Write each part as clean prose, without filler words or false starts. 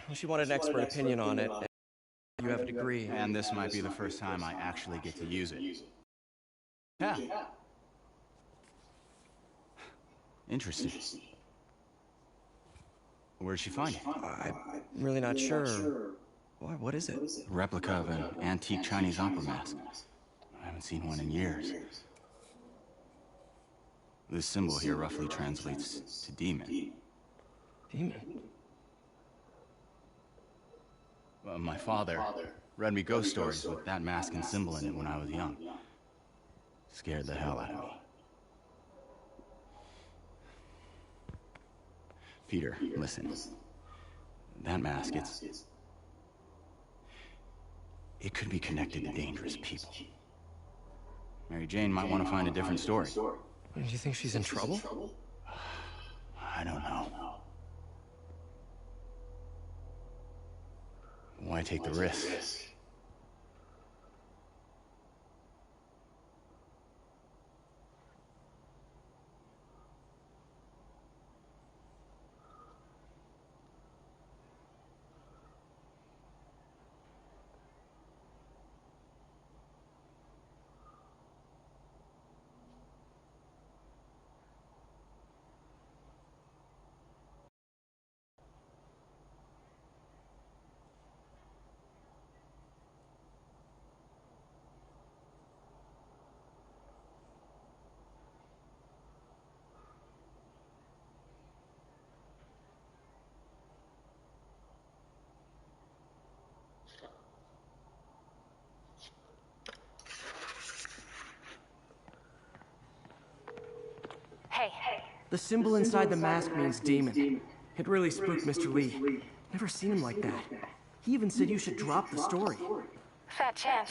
Well, she wanted an expert opinion on it, and you have a degree. And this might be the first time I actually get to use it. Yeah. Interesting. Where'd she find it? I'm really not sure. Why, what is it? A replica of an antique Chinese opera mask. I haven't seen one in years. This symbol here roughly translates to demon. Demon? My father read me ghost stories with that mask and symbol in it when I was young. Scared the hell out of me. Peter, listen. That mask, it could be connected to dangerous people. Mary Jane might want to find a different story. Do you think she's in trouble? I don't know. Why take the risk? Hey. The symbol inside the mask means demon. It really spooked Mr. Lee. Never seen him like that. He even said you should drop the story. Fat chance.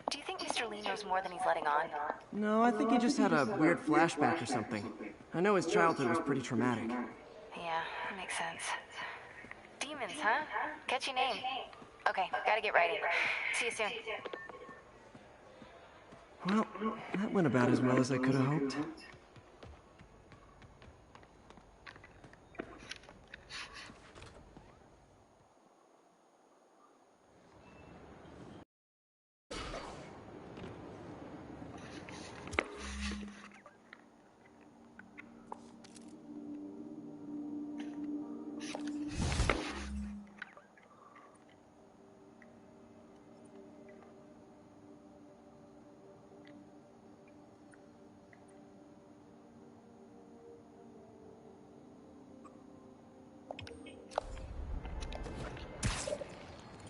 Do you think Mr. Lee knows more than he's letting on? No, I think he just had a weird flashback or something. I know his childhood was pretty traumatic. Yeah, that makes sense. Demons, huh? Catchy name. Okay, gotta get writing. See you soon. Well, that went about as well as I could have hoped.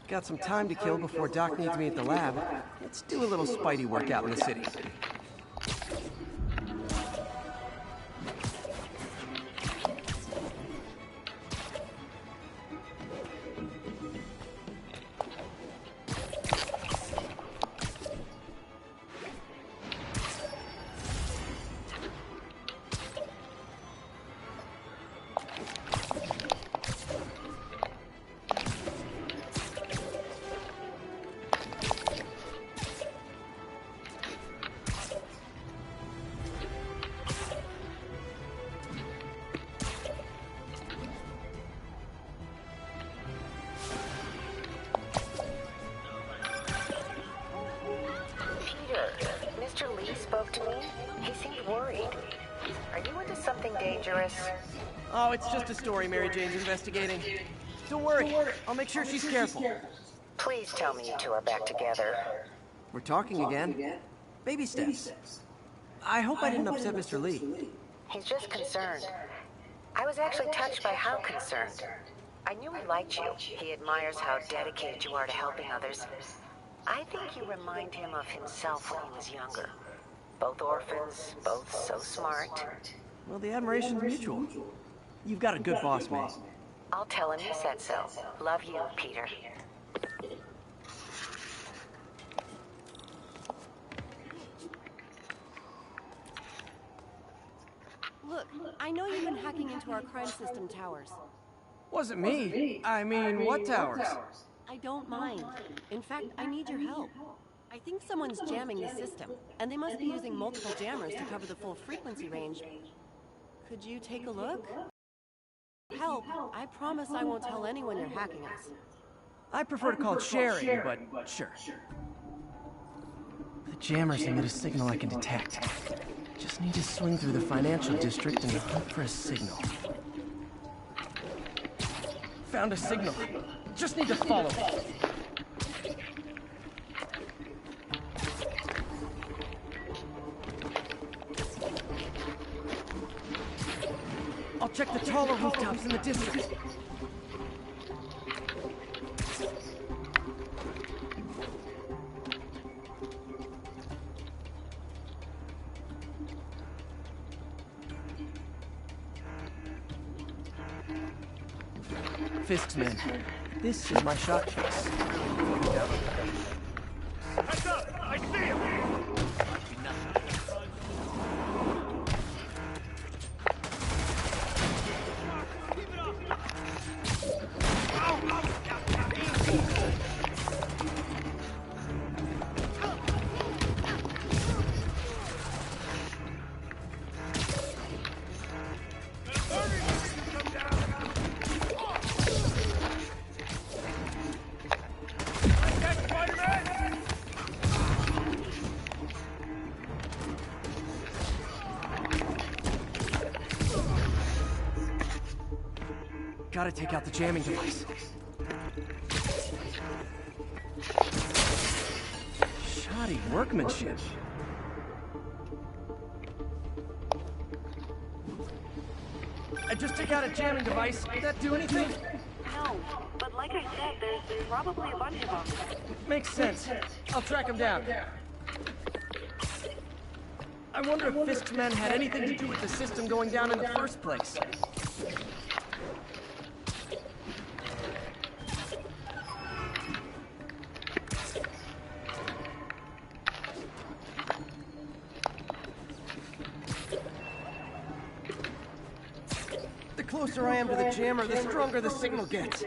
Got some time to kill before Doc needs me at the lab. Let's do a little Spidey workout in the city. Mr. Lee spoke to me. He seemed worried. Are you into something dangerous? Oh, it's just a story Mary Jane's investigating. Don't worry, I'll make sure she's careful. Please tell me you two are back together. We're talking again. Baby steps. I hope I didn't upset Mr. Lee. He's just concerned. I was actually touched by how concerned. I knew he liked you. He admires how dedicated you are to helping others. I think you remind him of himself when he was younger. Both orphans, both so smart. Well, the admiration's mutual. You've got a good boss, May. I'll tell him you said so. Love you, Peter. Look, I know you've been hacking into our crime system towers. Wasn't me. I mean, what towers? I don't mind. In fact, I need your help. I think someone's jamming the system, and they must be using multiple jammers to cover the full frequency range. Could you take a look? Help, I promise I won't tell anyone you're hacking us. I prefer to call it sharing, but sure. The jammers emit a signal I can detect. Just need to swing through the financial district and hunt for a signal. Found a signal. Just need to follow it. I'll check the taller rooftops in the district. Fisk's men. This is my shot case. Heads up! I see him! Gotta take out the jamming device. Shoddy workmanship. I just took out a jamming device. Did that do anything? No, but like I said, there's probably a bunch of them. Makes sense. I'll track him down. I wonder if Fisk's men had anything to do with the system going down in the first place. The closer I am to the jammer, the stronger the signal gets.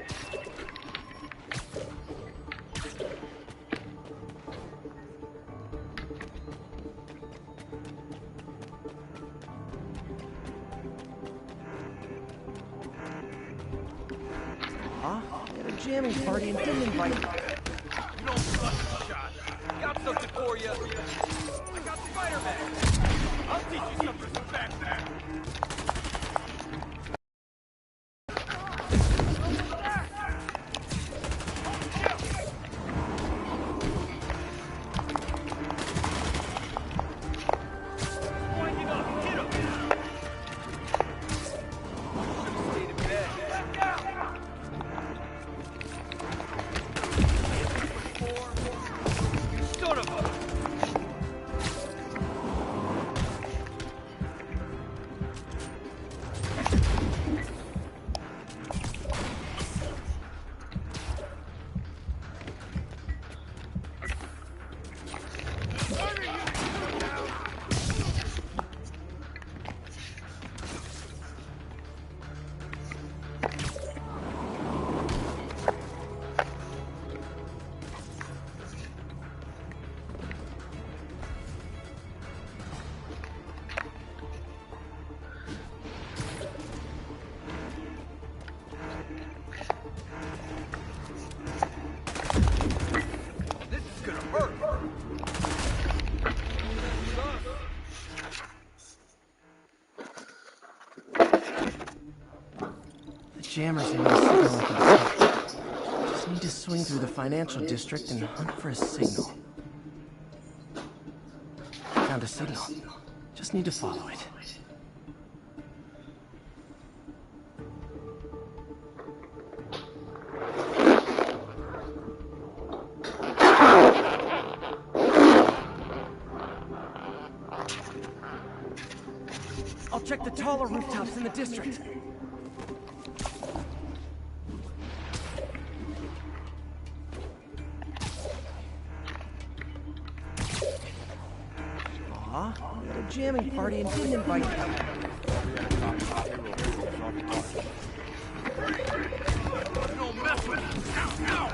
At a jamming party and didn't invite me. You don't trust the shot. Got something for you. I got Spiderman. I'll teach you some respect. Winding up. Hit him. Should've stayed in bed. Back out. You son of a... This is gonna hurt. The jammers emit a signal I can detect. Just need to swing through the financial district and hunt for a signal. Found a signal. Just need to follow it. I'll check the taller rooftops in the district. At a jamming party and didn't invite me. Don't mess with us. Ow, ow.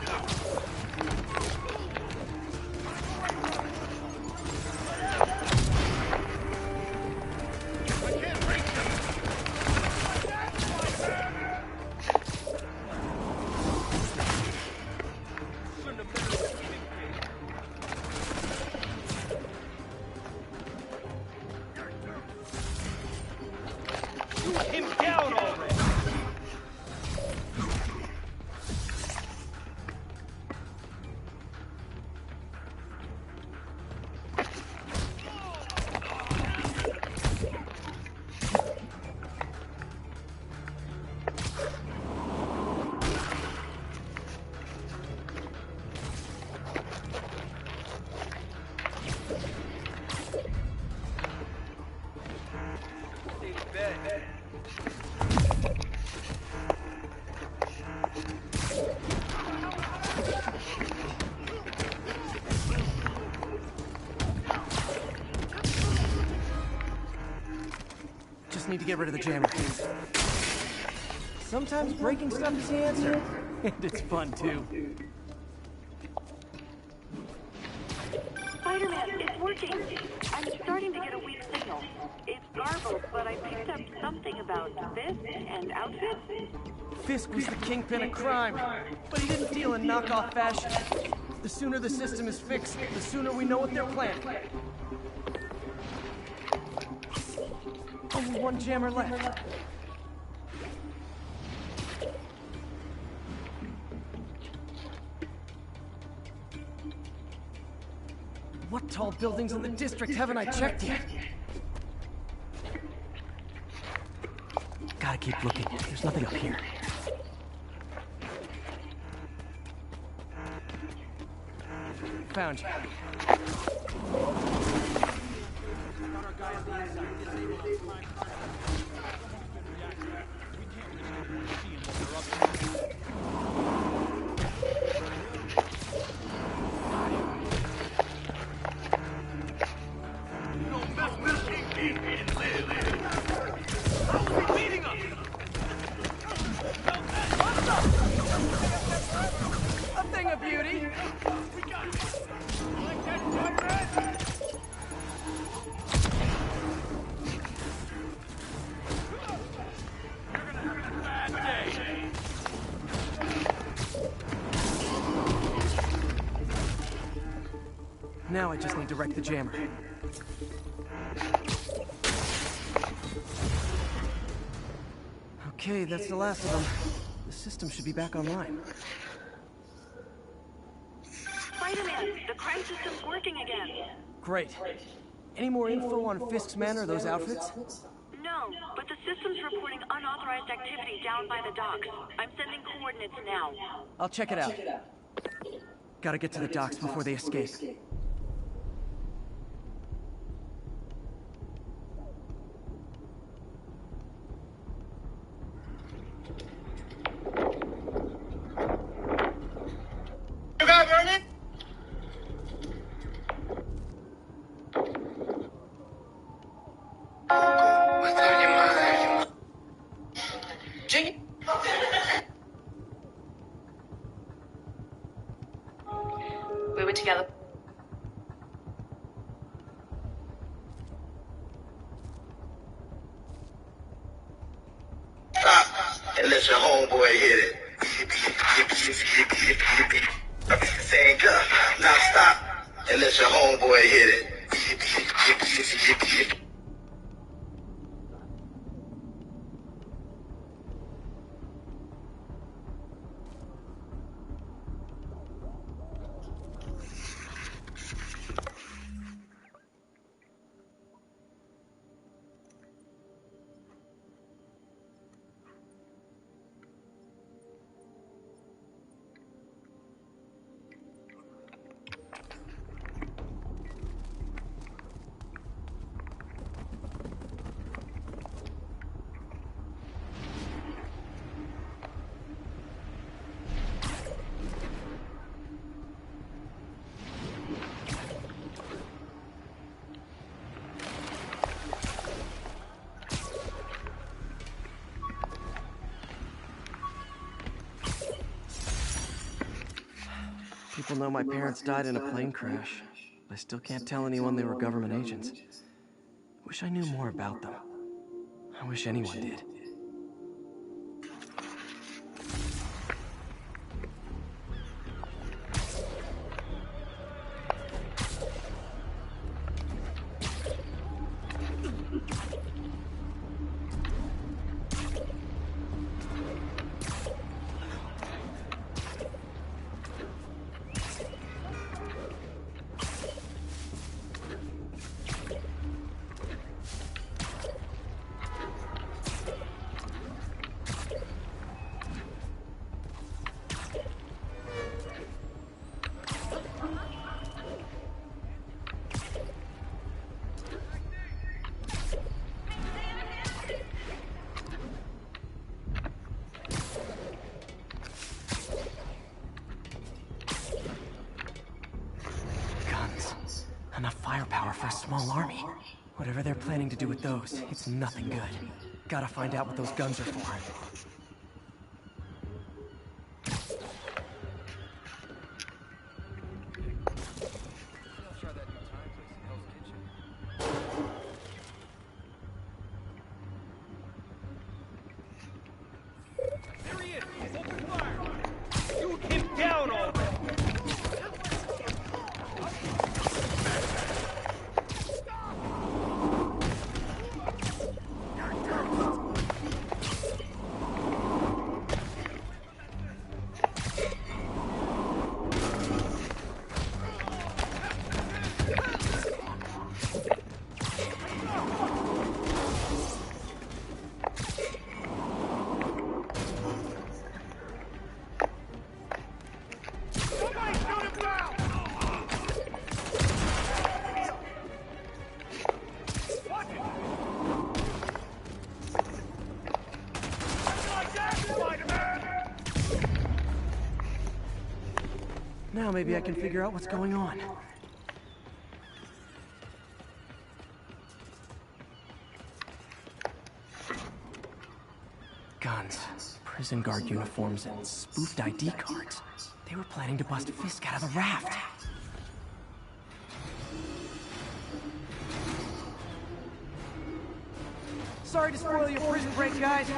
I can't reach him. need to get rid of the jammer. Sometimes breaking stuff is the answer. And it's fun, too. Spider-Man, it's working. I'm starting to get a weak signal. It's garbled, but I picked up something about Fisk and outfits. Fisk was the kingpin of crime, but he didn't deal in knockoff fashion. The sooner the system is fixed, the sooner we know what they're planning. Only one jammer left. What tall buildings in the district haven't I checked yet? Gotta keep looking. There's nothing up here. Found you. A thing of beauty. Now I just need to wreck the jammer. Okay, that's the last of them. The system should be back online. Spider-Man, the crime system's working again. Great. Any more info on Fisk's men or those outfits? No, but the system's reporting unauthorized activity down by the docks. I'm sending coordinates now. I'll check it out. Gotta get to the docks before they escape. You got running? What's on your mind? Jiggy? We were together. Stop and let your homeboy hit it. Saying go. Now stop and let your homeboy hit it. People know my parents died in a plane crash. I still can't tell anyone they were government agents. Wish I knew more about them. I wish anyone did. Enough firepower for a small army. Whatever they're planning to do with those, it's nothing good. Gotta find out what those guns are for. There he is! Open fire! Shoot him down already! Now maybe I can figure out what's going on. Guns, prison guard uniforms, and spoofed ID cards. They were planning to bust Fisk out of the raft. Sorry to spoil your prison break, guys.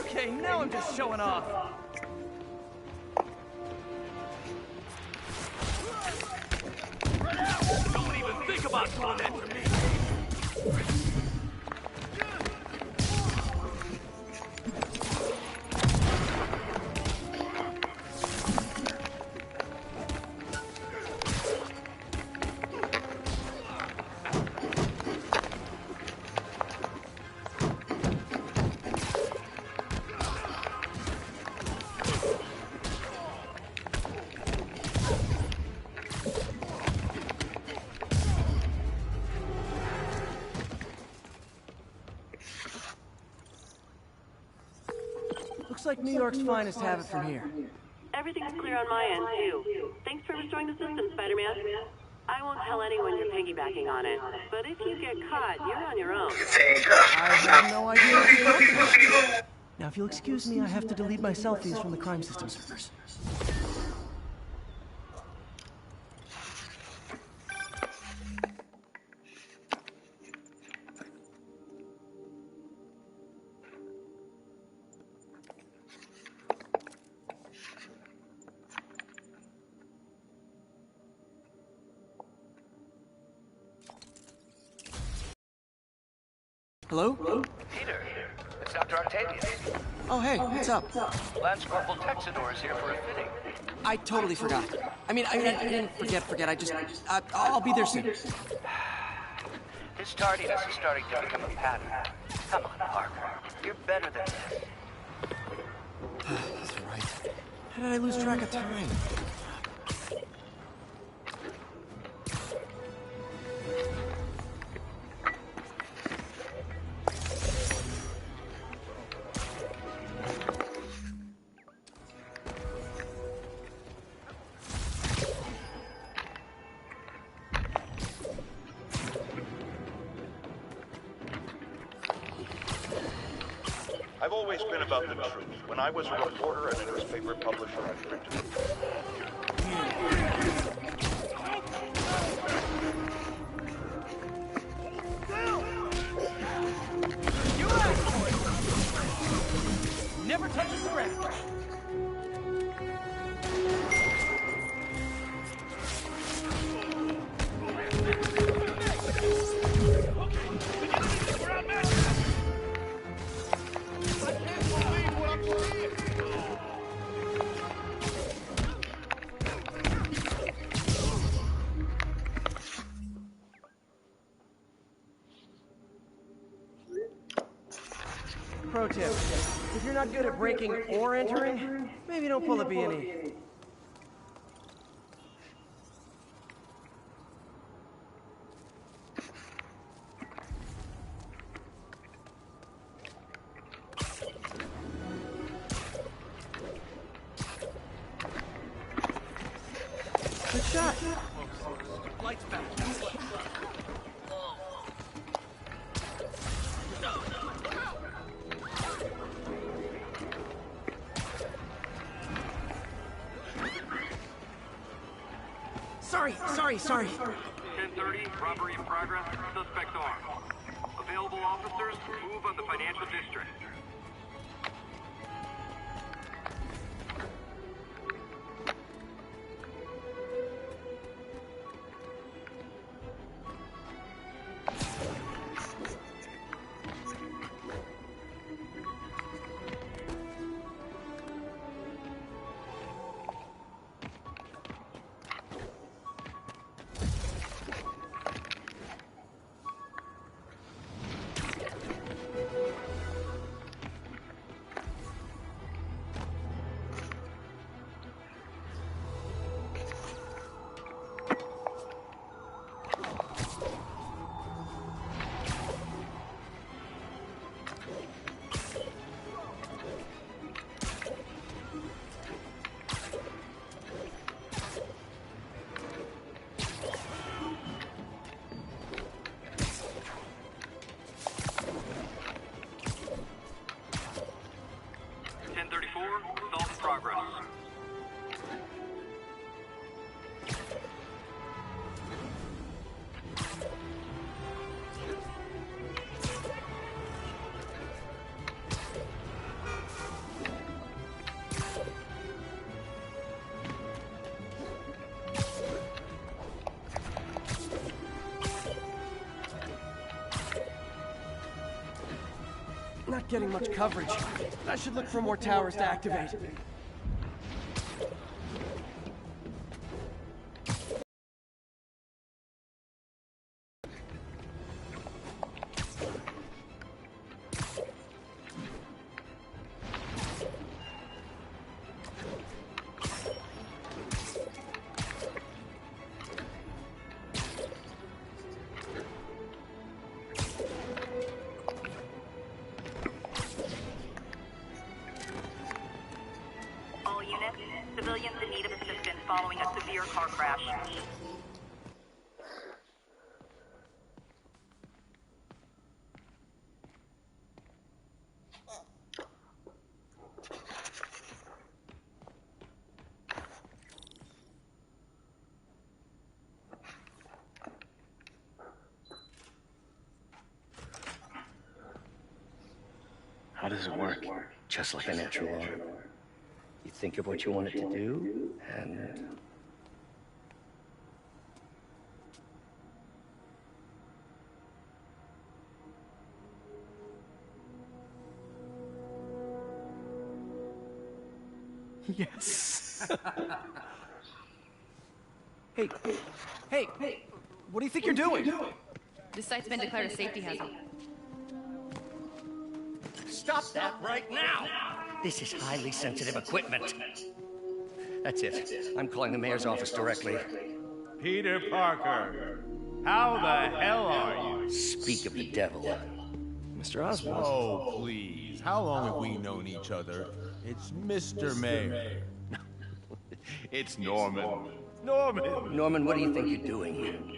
Okay, now I'm just showing off. Don't even think about doing that to me! Looks like New York's finest have it from here. Everything's clear on my end, too. Thanks for restoring the system, Spider-Man. I won't tell anyone you're piggybacking on it, but if you get caught, you're on your own. I have no idea what you're talking about. Now, if you'll excuse me, I have to delete my selfies from the crime system servers. Hello? Peter, it's Dr. Octavius. Oh, hey, what's up? Lance Corporal Texidor is here for a fitting. I totally forgot. I didn't forget. I'll be there soon. His tardiness is starting to become a pattern. Come on, Parker. You're better than this. That's right. How did I lose track of time? I've always been about the truth. When I was a reporter and a newspaper publisher, I printed it. You asked for it! Never touches the ground! Pro tip, if you're not good at breaking or entering, maybe don't pull a B&E. shut. Lights back. Sorry. 10:30, robbery in progress, suspect armed. Available officers, move on the financial district. Progress. Not getting much coverage. I should look for more towers to activate. Civilians in need of assistance following a severe car crash. How does it work? Just like a natural law. You think of what you want it to do, and... Yes. Hey, what do you think you're doing? This site's been declared a safety hazard. Stop that right now! This is highly sensitive equipment. That's it. I'm calling the mayor's office directly. Peter Parker, how the hell are you? Speak of the devil. Mr. Oswald. Oh, please. How long have we known each other? It's Mr. Mayor. It's Norman. Norman, what do you think you're doing?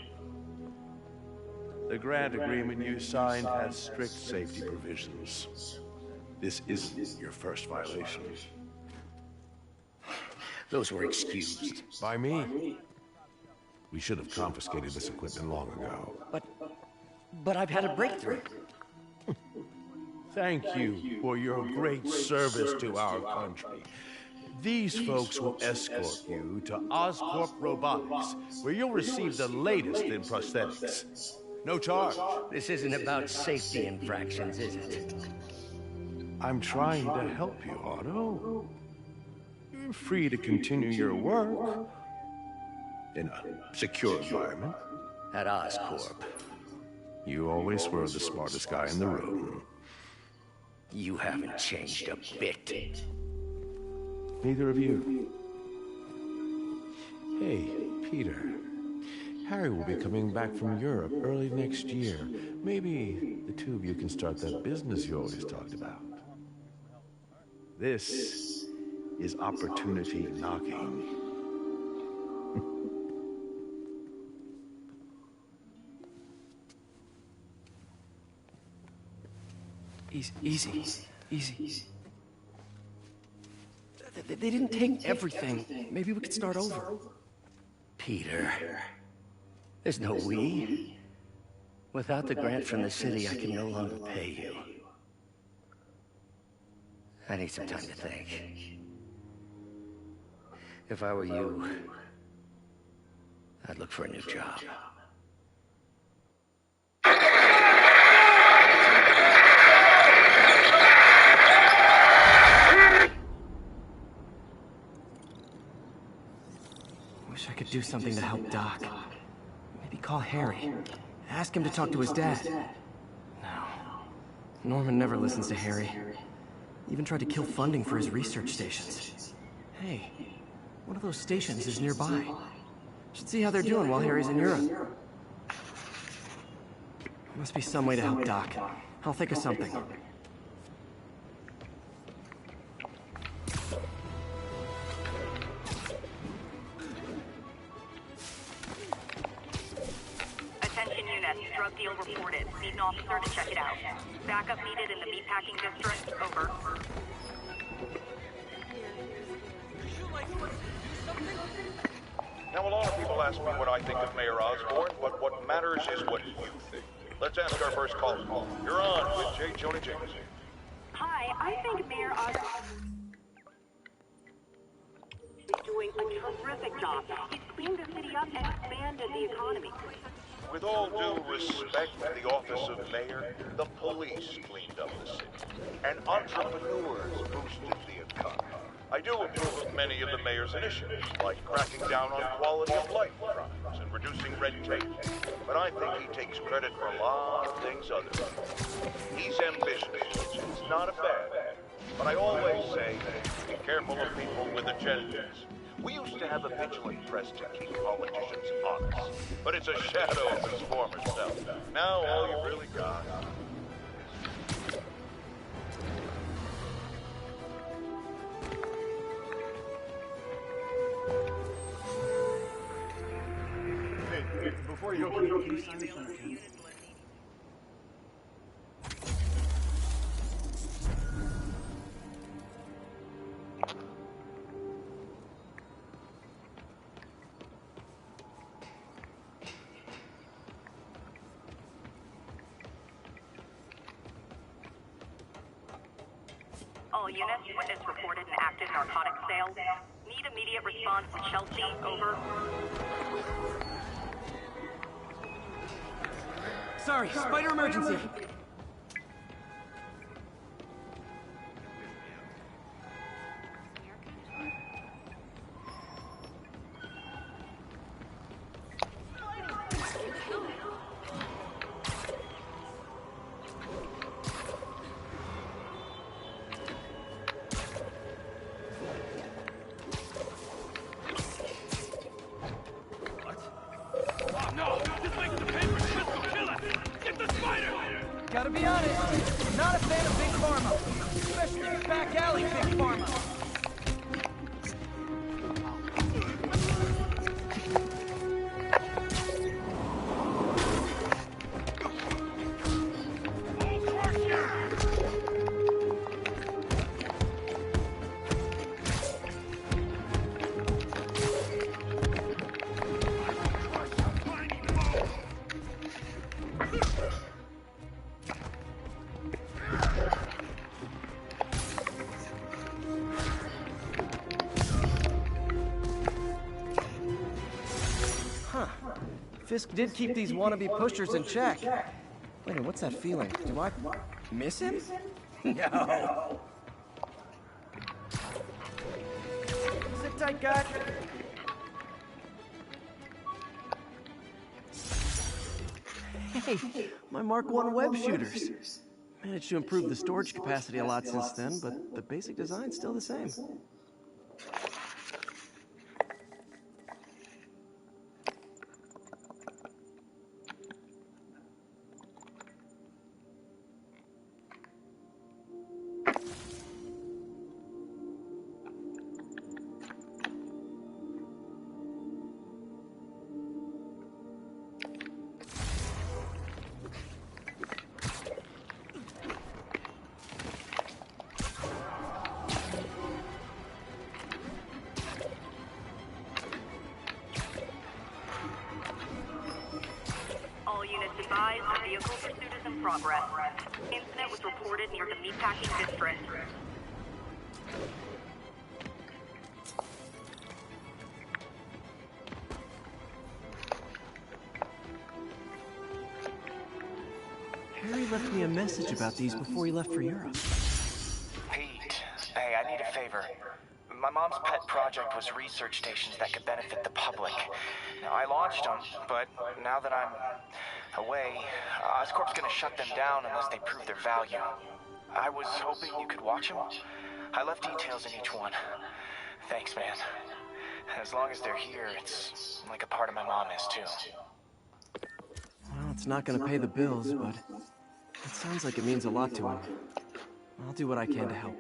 The grant agreement you signed has strict safety provisions. This isn't your first violation. Those were excused. By me. We should have confiscated this equipment long ago. But I've had a breakthrough. Thank you for your great service to our country. These folks will escort you to Oscorp Robotics, where you'll receive the latest in prosthetics. No charge. This isn't about safety infractions, is it? I'm trying to help you, Otto. You're free to continue your work in a secure environment. At Oscorp. You always were the smartest guy in the room. You haven't changed a bit. Neither of you. Hey, Peter. Harry will be coming back from Europe early next year. Maybe the two of you can start that business you always talked about. This is opportunity knocking. Easy. They didn't take everything. Maybe we could start over. Peter, there's no we. Without the grant from the city, I can no longer pay you. I need some time to think. If I were you, I'd look for a new job. Wish I could do something to help Doc. Maybe call Harry. Ask him to talk to his dad. No. Norman never listens to Harry. Even tried to kill funding for his research stations. Hey, one of those stations is nearby. Should see how they're doing while Harry's in Europe. Must be some way to help Doc. I'll think of something. Attention units, drug deal reported. Need an officer to check it out. Backup needed in the meatpacking district. Over. Now, a lot of people ask me what I think of Mayor Osborn, but what matters is what you think. Let's ask our first caller. You're on with J. Jonah James. Hi, I think Mayor Osborn is doing a terrific job. He's cleaned the city up and expanded the economy. With all due respect to the office of mayor, the police cleaned up the city, and entrepreneurs boosted the economy. I do approve of many of the mayor's initiatives, like cracking down on quality of life crimes and reducing red tape. But I think he takes credit for a lot of things others do. He's ambitious, which is not a bad thing. But I always say, be careful of people with agendas. We used to have a vigilant press to keep politicians honest, but it's a shadow of his former self. Now all you really got Before you go, can you sign this one, okay? All units, witness reported an active narcotics sale. Need immediate response to Chelsea. Over. Sorry, spider emergency. Gotta be honest, not a fan of Big Pharma. Especially back alley Big Pharma. Fisk did keep these wannabe pushers in check. Wait a minute, what's that feeling? Do I miss him? No. Sit tight, guy. Hey, my Mark I web shooters. Managed to improve the storage capacity a lot since then, but the basic design's still the same. progress. Incident was reported near the meatpacking district. Harry left me a message about these before he left for Europe. Pete, hey, I need a favor. My mom's pet project was research stations that could benefit the public. Now, I launched them, but now that I'm away, Oscorp's gonna shut them down unless they prove their value. I was hoping you could watch them. I left details in each one. Thanks, man. As long as they're here, it's like a part of my mom is, too. Well, it's not gonna pay the bills, but it sounds like it means a lot to him. I'll do what I can to help.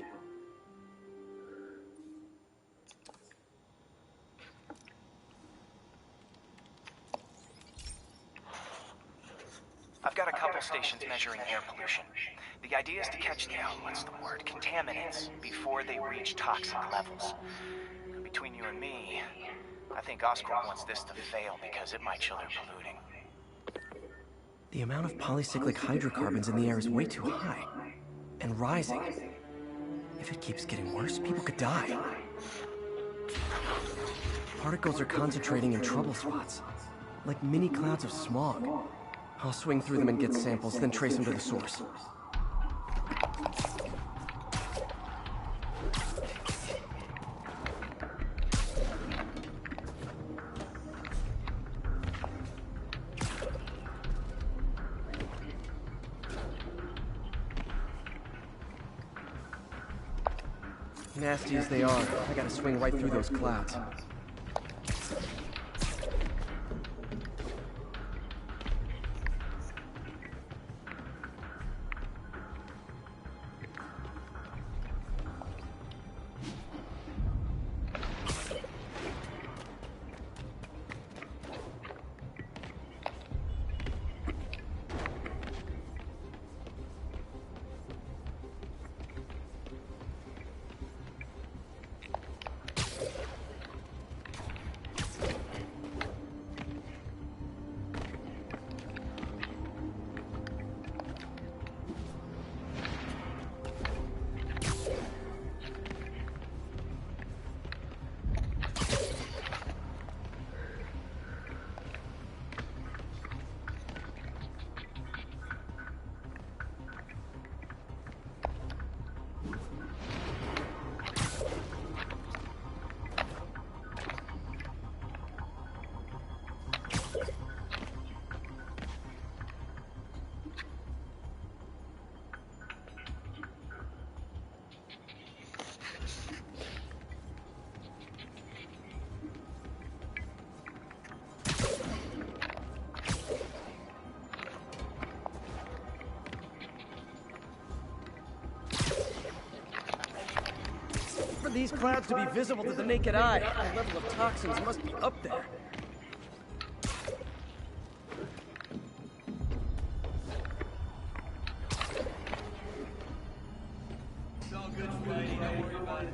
I've got a couple stations measuring air pollution. The idea is to catch the, what's the word, contaminants before they reach toxic levels. Between you and me, I think Oscorp wants this to fail because it might show they're polluting. The amount of polycyclic hydrocarbons in the air is way too high. And rising. If it keeps getting worse, people could die. Particles are concentrating in trouble spots, like mini clouds of smog. I'll swing through them and get samples, then trace them to the source. Nasty as they are, I gotta swing right through those clouds. For these clouds to be visible to the naked eye, the level of toxins must be up there. It's all good, Spidey. Don't worry about it.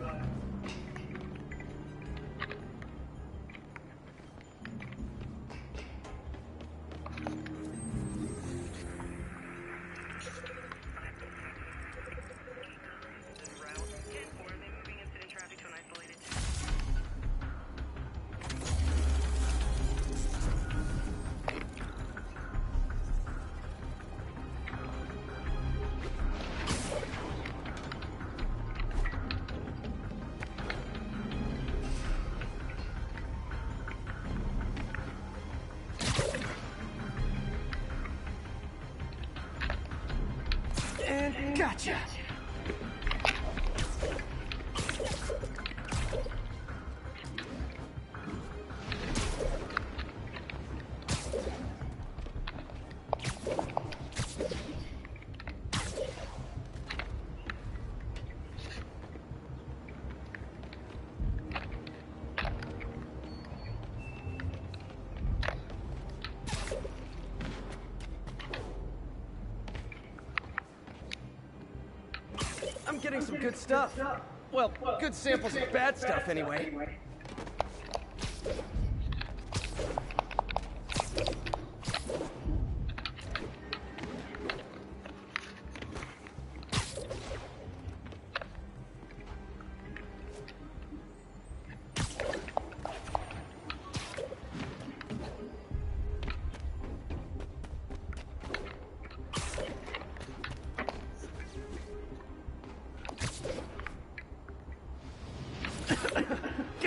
And gotcha! I'm getting some good stuff. Well, good samples of bad stuff, anyway.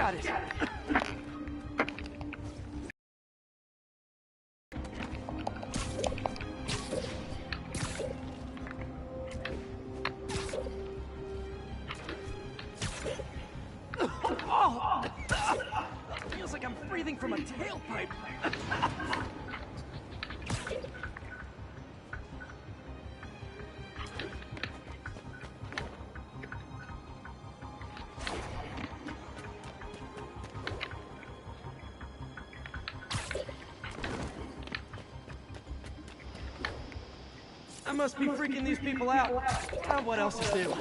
Got it. Oh! Feels like I'm breathing from a tailpipe. I must be freaking these people out. Now what else to do?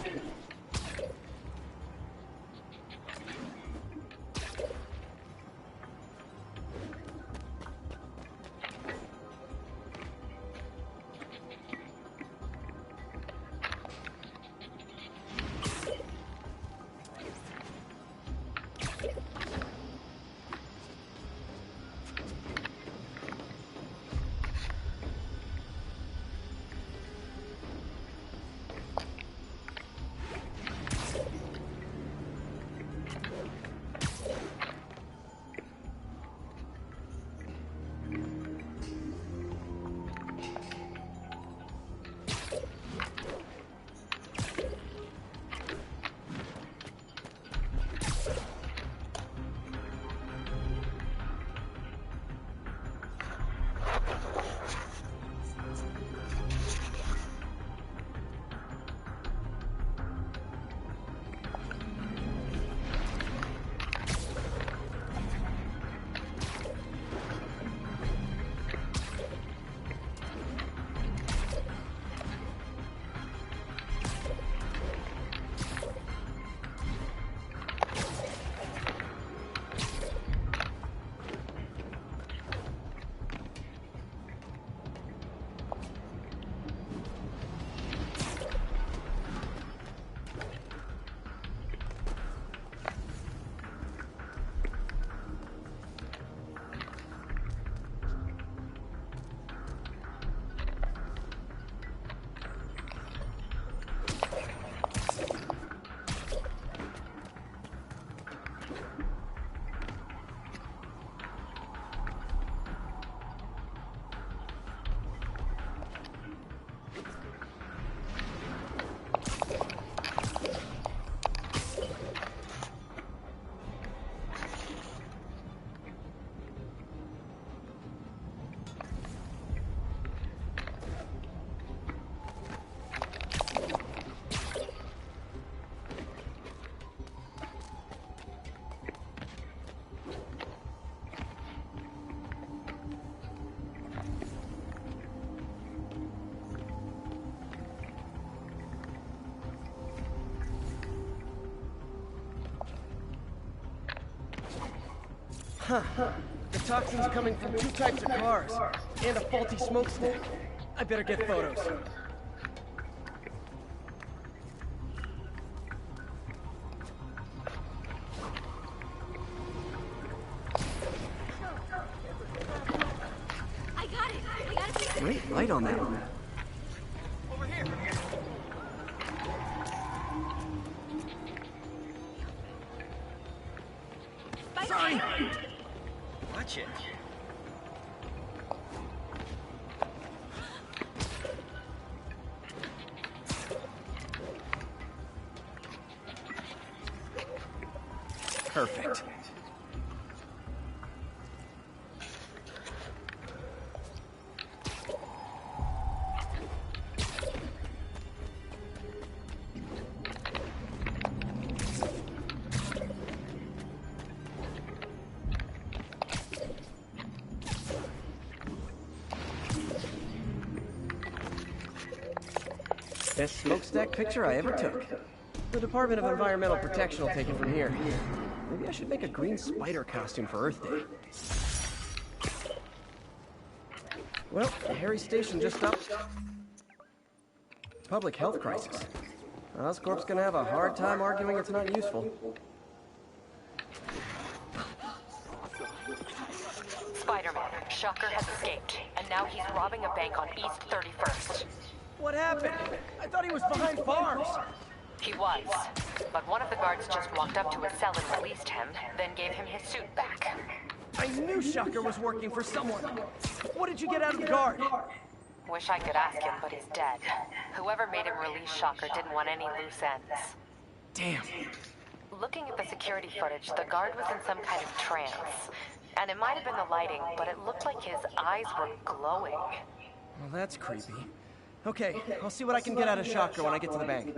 Huh. The toxin's coming from 2 types of cars, and a faulty smokestack. I better get photos. I got it! I got a picture! Great light on that one. Over here. Sorry! Watch it. Perfect. Best smokestack picture I ever took. The Department of Environmental Protection will take it from here. Maybe I should make a green spider costume for Earth Day. Well, Harry's station just up. Public health crisis. Oscorp's gonna have a hard time arguing it's not useful. Spiderman, Shocker has escaped, and now he's robbing a bank on East 31st. What happened? I thought he was behind bars. He was. But one of the guards just walked up to his cell and released him, then gave him his suit back. I knew Shocker was working for someone. What did you get out of the guard? Wish I could ask him, but he's dead. Whoever made him release Shocker didn't want any loose ends. Damn. Looking at the security footage, the guard was in some kind of trance. And it might have been the lighting, but it looked like his eyes were glowing. Well, that's creepy. Okay, I'll see what I can get out of Shocker when I get to the bank.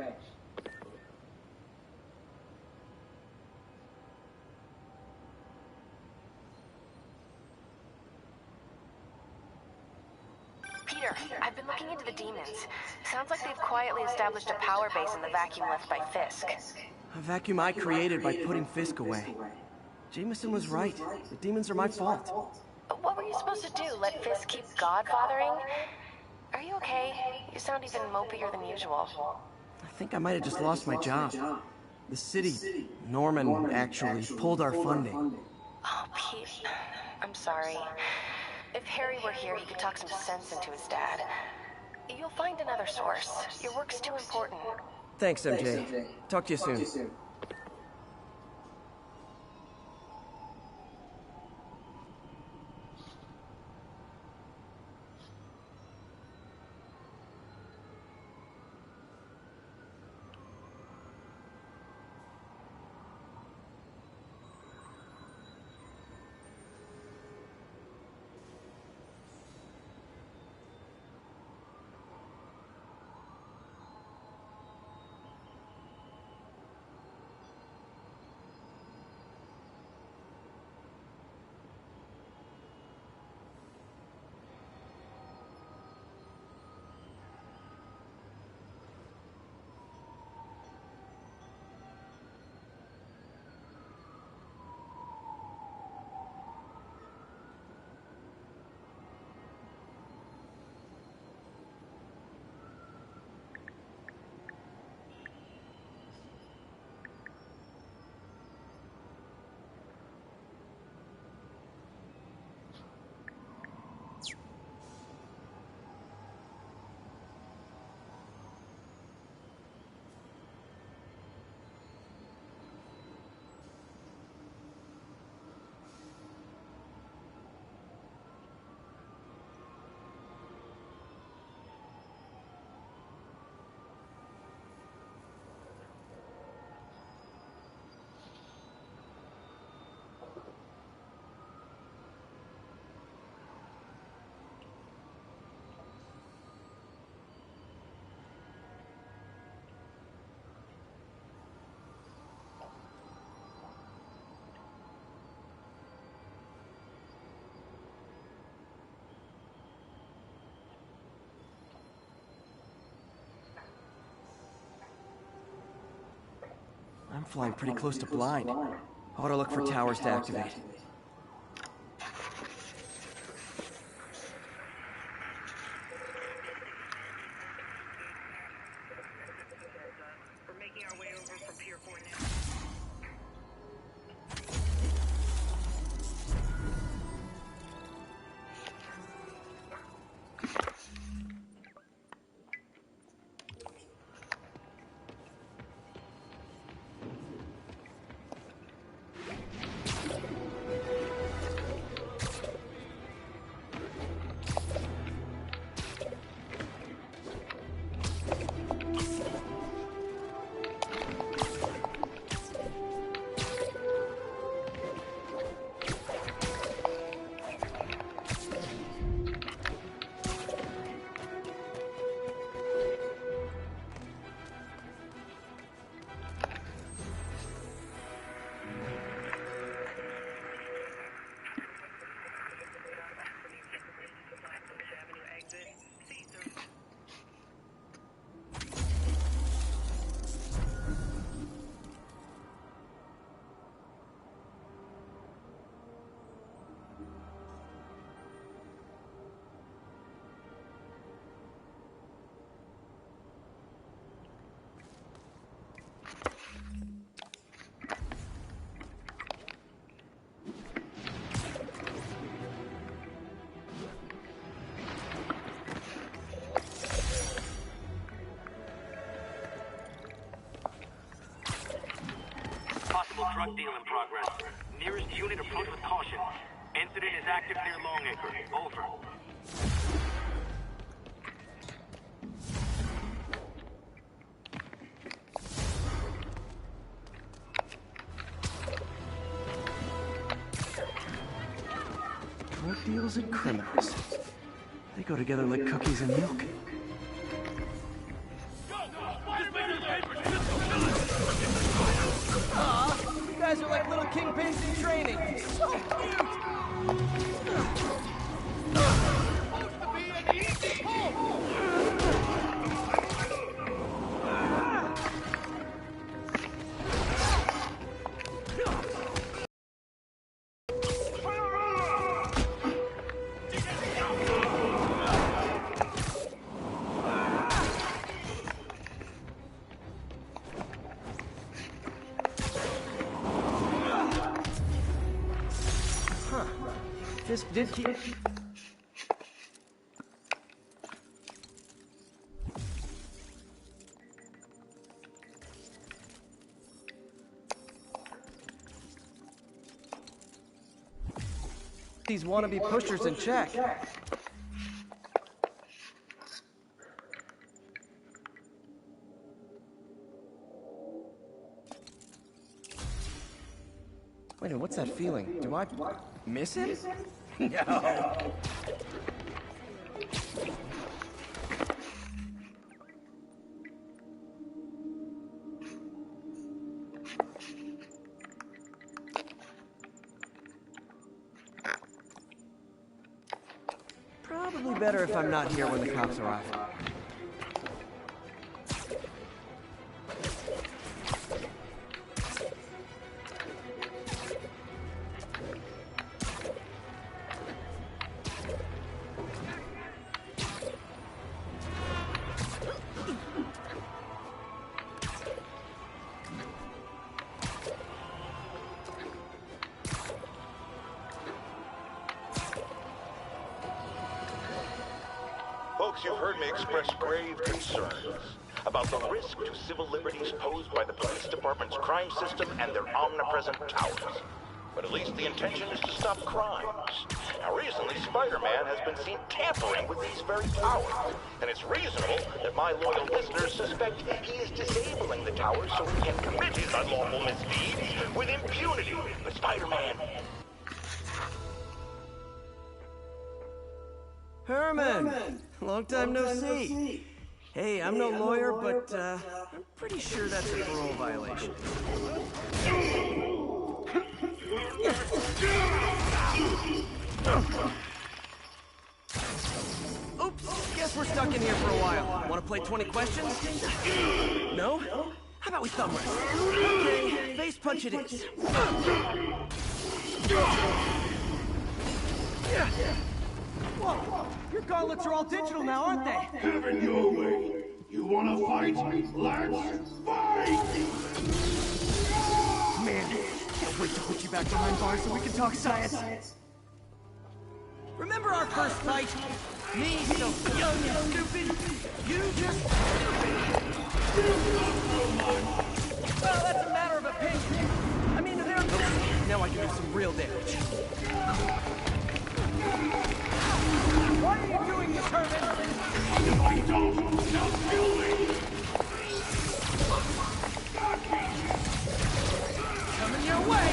Peter, I've been looking into the demons. Sounds like they've quietly established a power base in the vacuum left by Fisk. A vacuum I created by putting Fisk away. Jameson was right. The demons are my fault. What were you supposed to do? Let Fisk keep godfathering? Are you okay? You sound even mopier than usual. I think I might have just lost my job. The city, Norman, actually, pulled our funding. Oh, Pete. I'm sorry. If Harry were here, he could talk some sense into his dad. You'll find another source. Your work's too important. Thanks, MJ. Talk to you soon. I'm flying pretty close to blind. Ought to look for towers to activate. We're making our way over from Pier 4 now. drug deal in progress. Nearest unit approach with caution. Incident is active near Longacre. Over. Drug deals and criminals. They go together like cookies and milk. Aw, you guys are like little kingpins in training. So cute! Supposed to be an easy pull! This did keep... These wannabe pushers in check. Wait a minute, what's that feeling? Do I miss him? No. Probably better if I'm not here when the cops arrive. Folks, you've heard me express grave concerns about the risk to civil liberties posed by the police department's crime system and their omnipresent towers. But at least the intention is to stop crimes. Now, recently, Spider-Man has been seen tampering with these very towers. And it's reasonable that my loyal listeners suspect he is disabling the towers so he can commit his unlawful misdeeds with impunity. But Spider-Man... Herman! Long time no see. Hey, I'm no lawyer, but I'm pretty sure that's a parole violation. Oops, guess we're stuck in here for a while. Want to play 20 questions? No? How about we thumb wrestle? Okay, face punch it is. Whoa, your gauntlets are all digital now, aren't they? Have it your way. You wanna fight? Let's fight! Man, can't wait to put you back behind bars so we can talk science. Remember our first fight? Me, so young and stupid. You just stupid. Well, that's a matter of opinion. I mean, now I can do some real damage. Why are you doing this, Herman? If I don't, they'll kill me! Coming your way!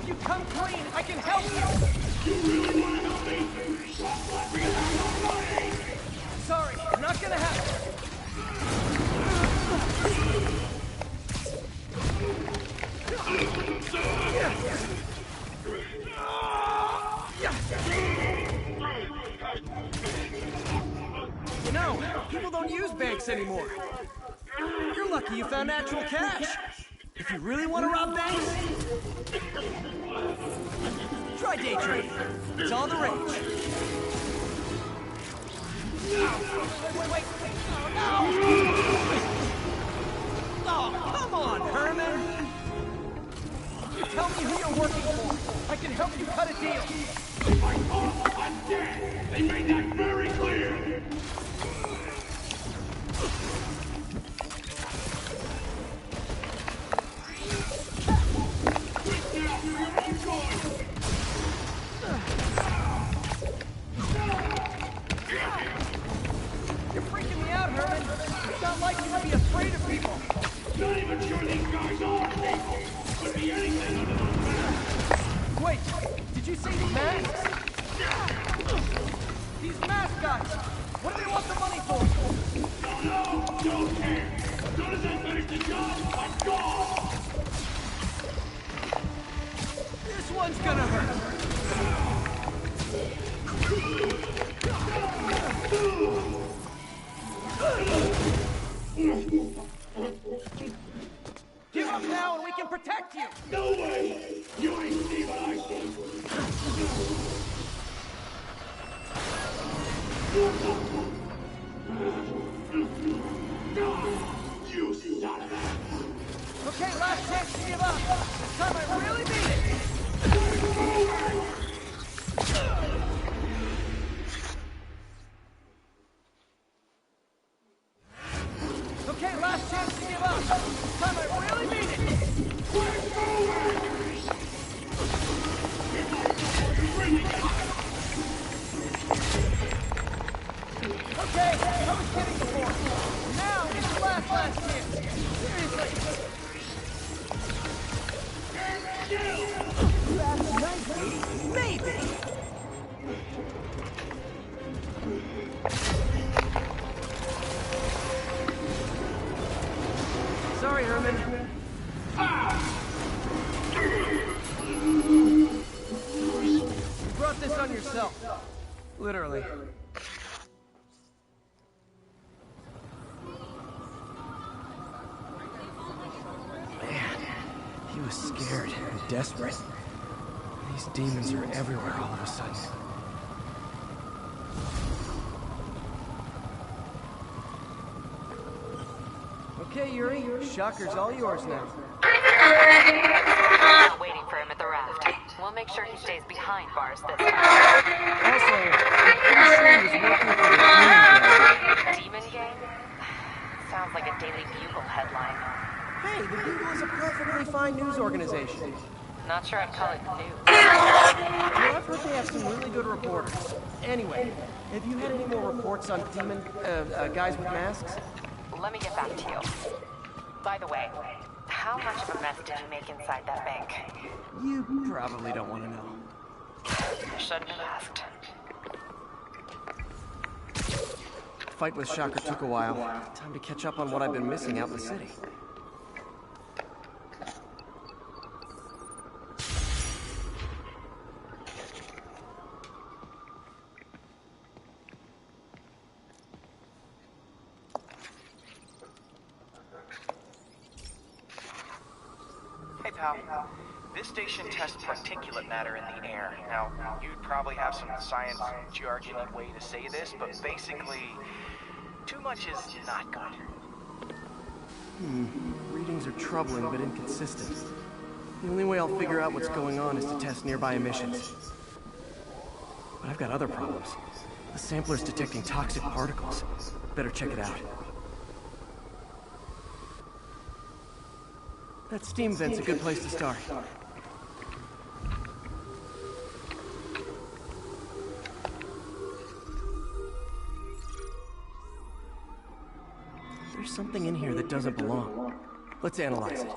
You come clean, I can help you! You really want to help me? Stop let me have your money! Sorry, not gonna happen. You know, people don't use banks anymore. You're lucky you found actual cash. If you really want to rob banks, try day trading. It's all the rage. Wait. Oh, no! Oh, come on! not like you to be afraid of people. Not even sure these guys are people. Could be anything under those masks. Wait, did you say masks? These mascots! What do they want the money for? Don't know, don't care. As soon as I finish the job, I'm gone. This one's gonna hurt. Give up now and we can protect you! No way! You ain't see what I see! You son of a... Okay, last chance to give up. This time I really mean it. Okay, last chance to give up. This time I really mean it. Okay, I was kidding before. Now is the last chance. Seriously. That's nice. Maybe. Sorry, Herman. You brought this on yourself. Literally. He was scared and desperate. These demons are everywhere all of a sudden. Okay, Yuri, Shocker's all yours now. I'm not waiting for him at the raft. We'll make sure he stays behind bars this time. Also, I'm pretty sure he was working for the Demon Gang. Demon Gang? Sounds like a Daily Bugle headline. Hey, the Bugle is a perfectly fine news organization. Not sure I'd call it news. Well, I've heard they have some really good reporters. Anyway, have you had any more reports on demon, guys with masks? Let me get back to you. By the way, how much of a mess did you make inside that bank? You probably don't want to know. Shouldn't have asked. The fight with Shocker took a while. Time to catch up on what I've been missing out in the city. Hey, pal. This station tests particulate matter in the air. Now, you'd probably have some science jargony way to say this, but basically, too much is not good. Readings are troubling but inconsistent. The only way I'll figure out what's going on is to test nearby emissions. But I've got other problems. The sampler's detecting toxic particles. Better check it out. That steam vent's a good place to start. There's something in here that doesn't belong. Let's analyze it.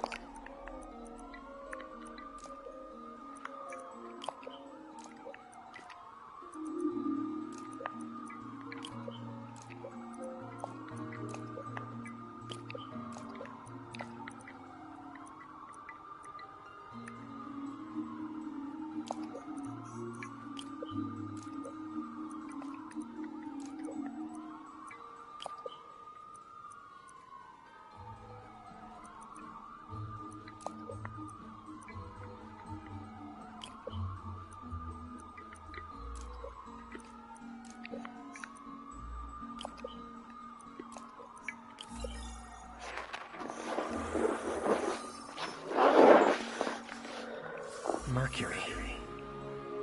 Mercury.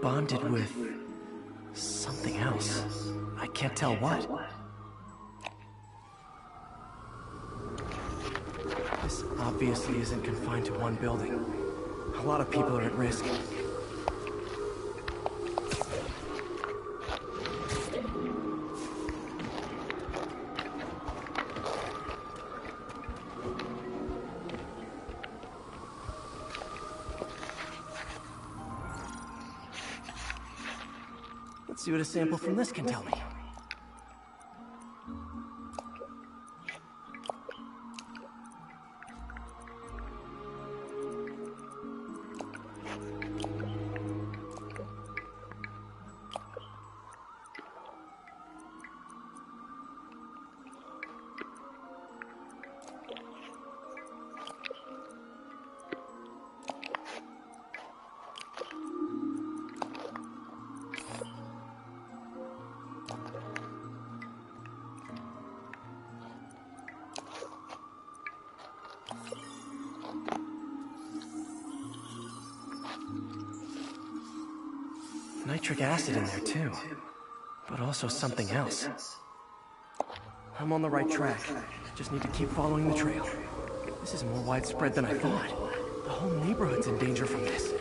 Bonded with something else. I can't tell what. This obviously isn't confined to one building. A lot of people are at risk. See what a sample from this can tell me. Nitric acid in there too, but also something else. I'm on the right track. Just need to keep following the trail. This is more widespread than I thought. The whole neighborhood's in danger from this.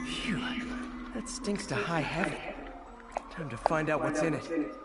Phew, that stinks to high heaven. Time to find out what's in it.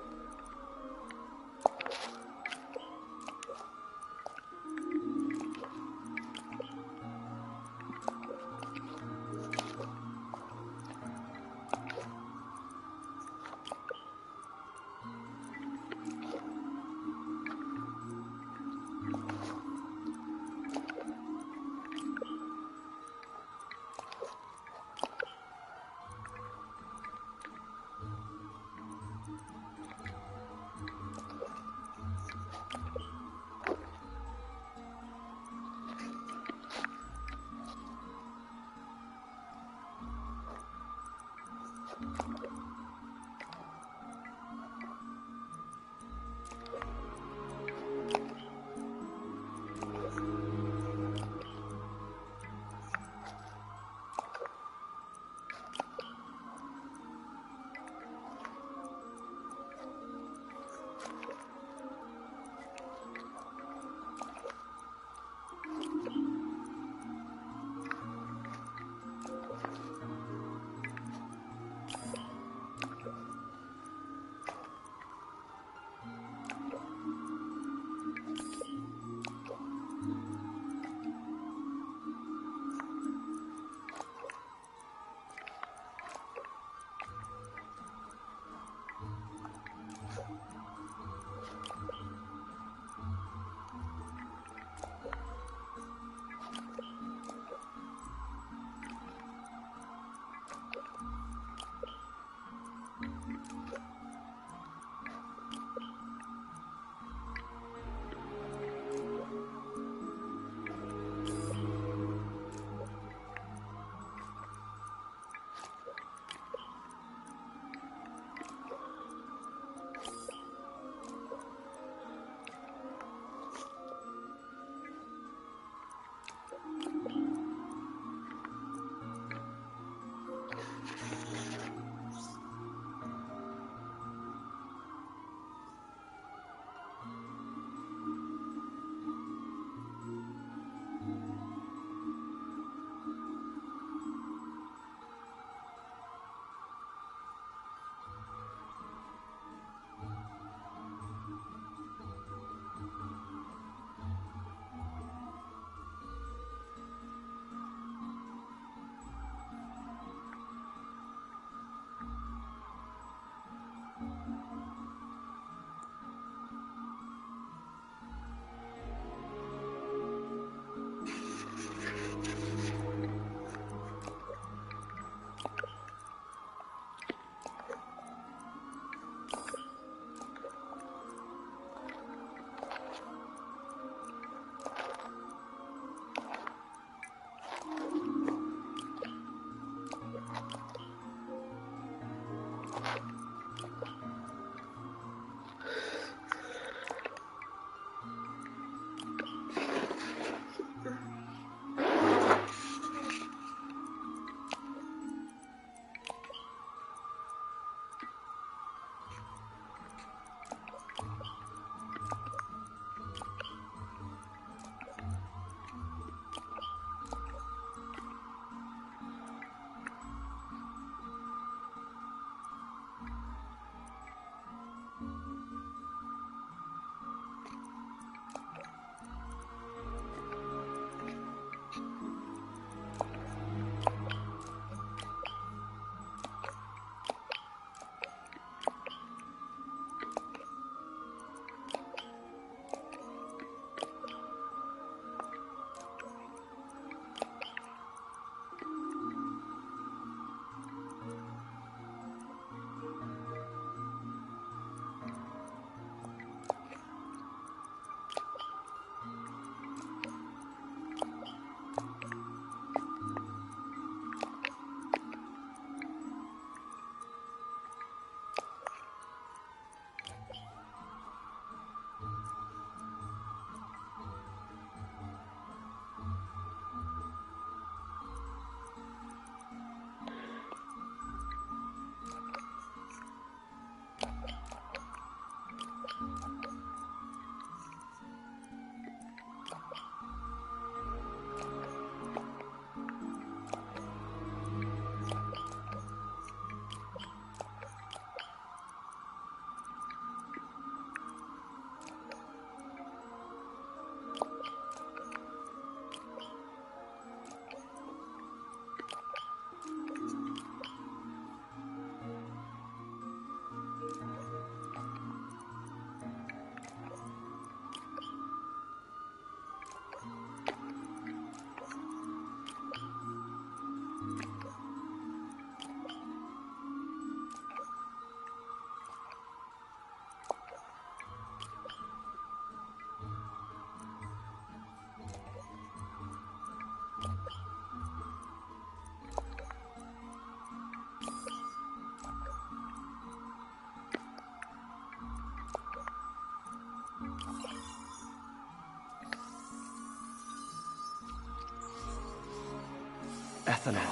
Bethany.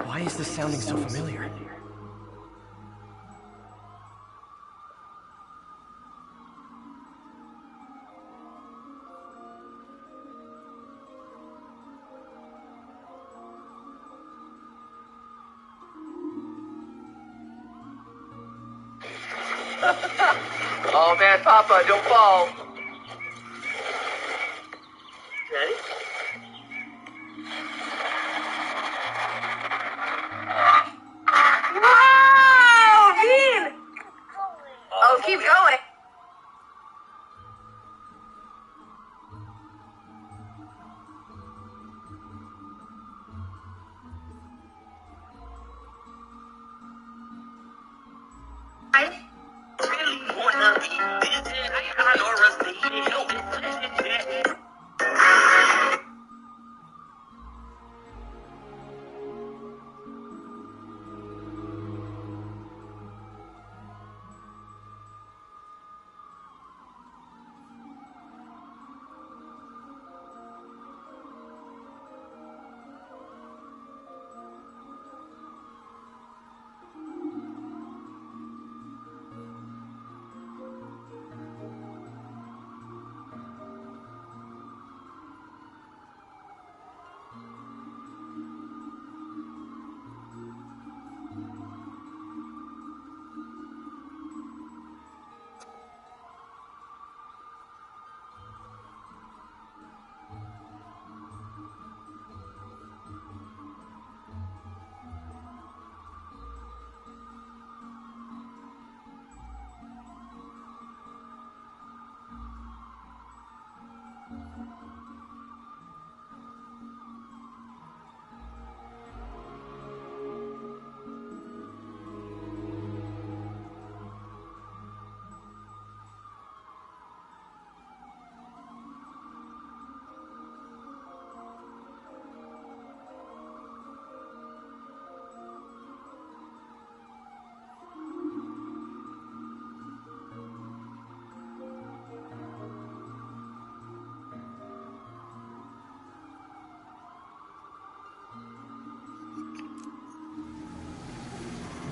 Why is this sounding so familiar? Oh man, Papa, don't fall. Ready? Whoa! Dean! Oh, keep going. I really wanna be visited. I or a station. No, it's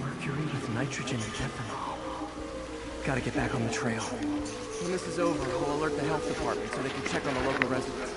Mercury with nitrogen and ethanol. Gotta get back on the trail. When this is over, I'll alert the health department so they can check on the local residents.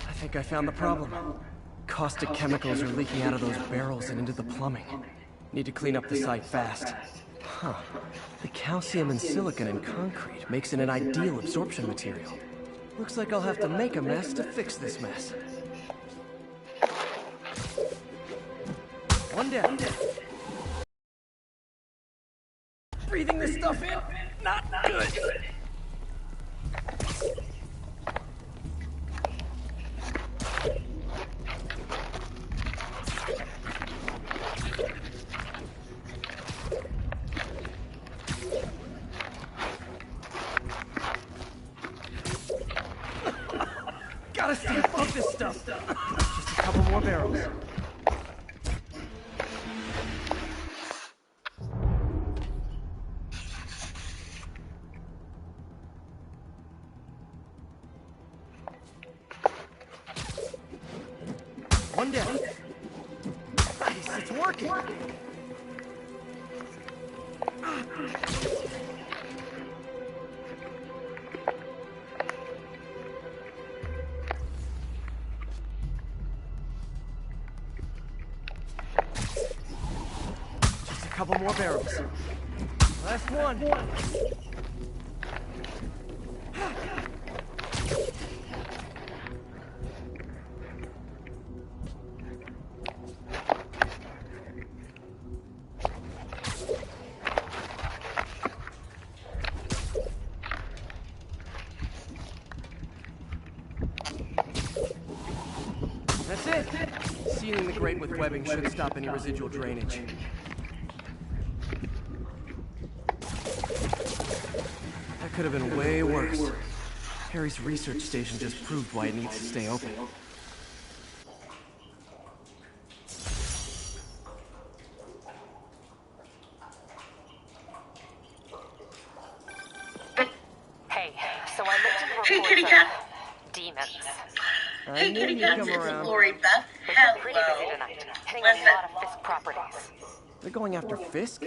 I think I found the problem. Caustic chemicals are leaking out of those barrels and into the plumbing. Need to clean up the site fast. Huh. The calcium and silicon in concrete makes it an ideal absorption material. Looks like I'll have to make a mess to fix this mess. One down. Breathing this stuff in? Not good. Gotta stay above this stuff. Just a couple more barrels. One down. Nice, it's working. Just a couple more barrels. Last one. That's it! Sealing the grate with webbing should stop any residual drainage. That could have been way worse. Harry's research station just proved why it needs to stay open. Hey, so I looked at Hey, reports kitty of cat. demons. Hey, kitty you'd cats, come it's around. Lori Beth. They've been pretty busy Hello. tonight, hitting Listen. a lot of Fisk properties. They're going after Fisk?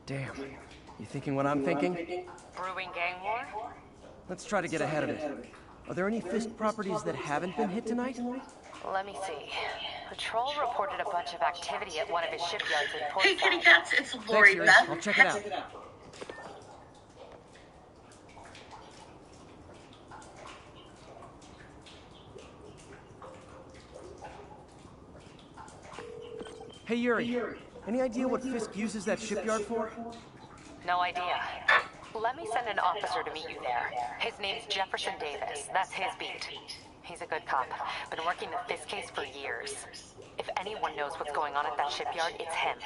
Damn. You thinking what I'm thinking? Brewing gang war? Let's try to get ahead of it. Are there any Fisk properties that haven't been hit tonight? Let me see. Patrol reported a bunch of activity at one of his shipyards in Port. Hey, kitty cats, it's Lori Thanks, Beth. Yuri. I'll check it out. Hey, Yuri. Any idea what Fisk uses that shipyard for? No idea. Let me send an officer to meet you there. His name's Jefferson Davis. That's his beat. He's a good cop. Been working the Fisk case for years. If anyone knows what's going on at that shipyard, it's him.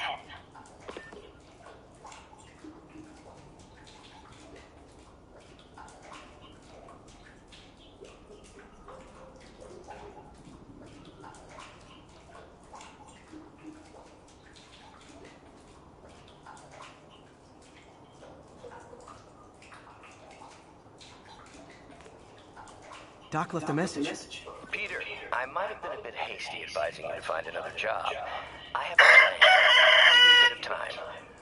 Doc left a message. Peter, I might have been a bit hasty advising you to find another job. I have a plan. Give me a bit of time.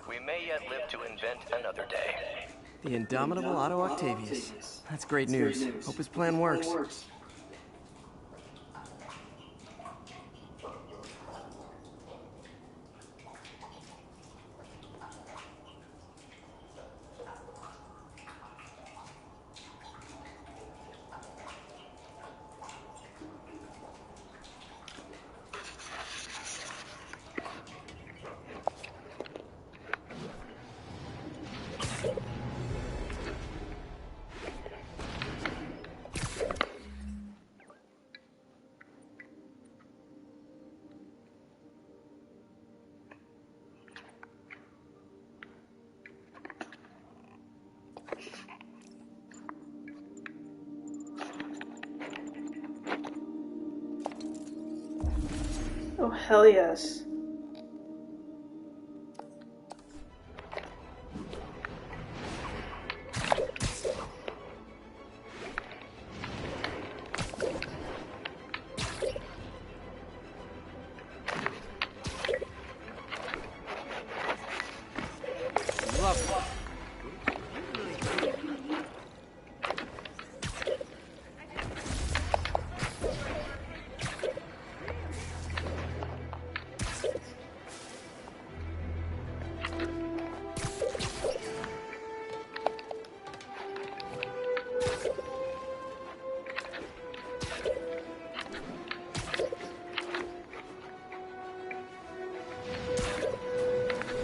We may yet live to invent another day. The indomitable Otto Octavius. That's great news. Hope his plan works. Oh, hell yes.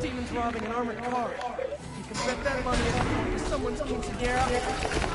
Demons robbing an armored car. You can bet that money is someone's quinceañera.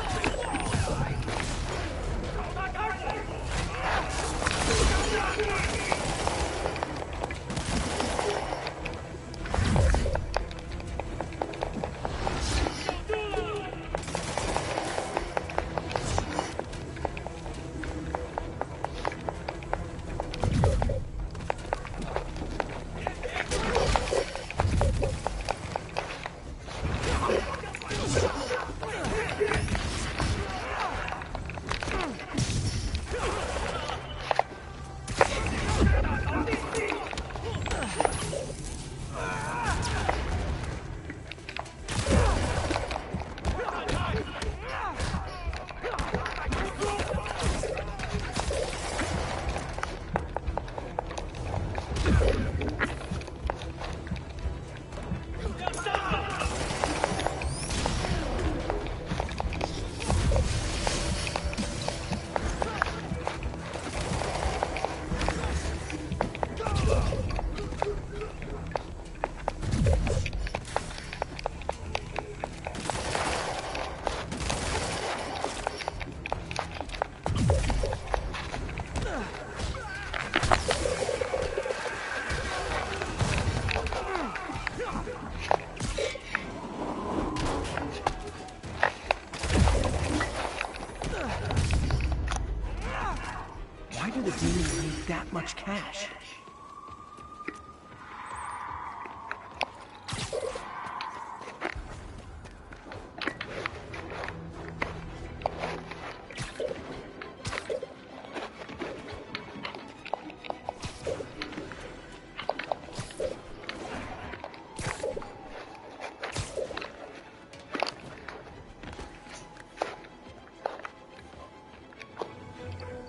do the demons need that much cash?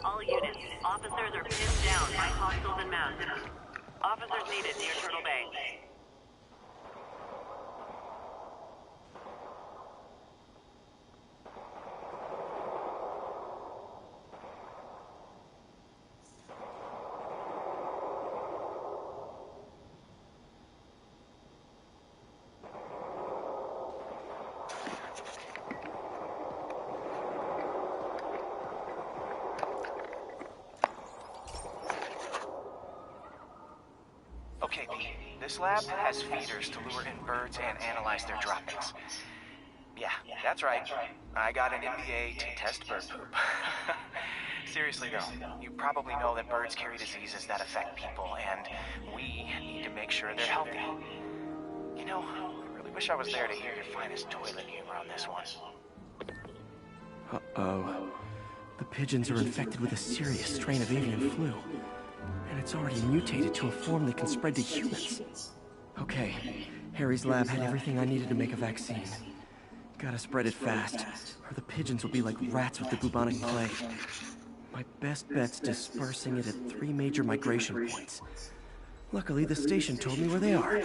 All units, officers are pinned down by hostiles and masks. Officers needed near Turtle Bay. Okay, Pete. This lab has feeders to lure in birds and analyze their droppings. Yeah, that's right. I got an MBA to test bird poop. Seriously though, you probably know that birds carry diseases that affect people, and we need to make sure they're healthy. You know, I really wish I was there to hear your finest toilet humor on this one. Uh-oh. The pigeons are infected with a serious strain of avian flu. And it's already mutated to a form that can spread to humans. Okay, Harry's lab had everything I needed to make a vaccine. Gotta spread it fast, or the pigeons will be like rats with the bubonic plague. My best bet's dispersing it at 3 major migration points. Luckily, the station told me where they are.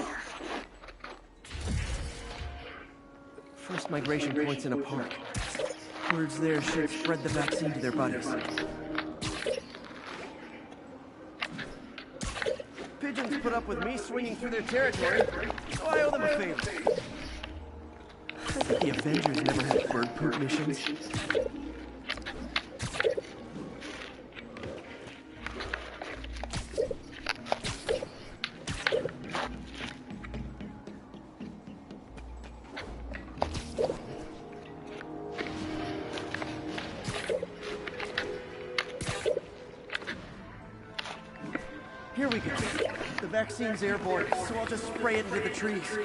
First migration point's in a park. Birds there should spread the vaccine to their buddies. Pigeons put up with me swinging through their territory, so I owe them a favor. I bet the Avengers never had bird poop missions. Here we go. The vaccine's airborne, so I'll just spray it into the trees.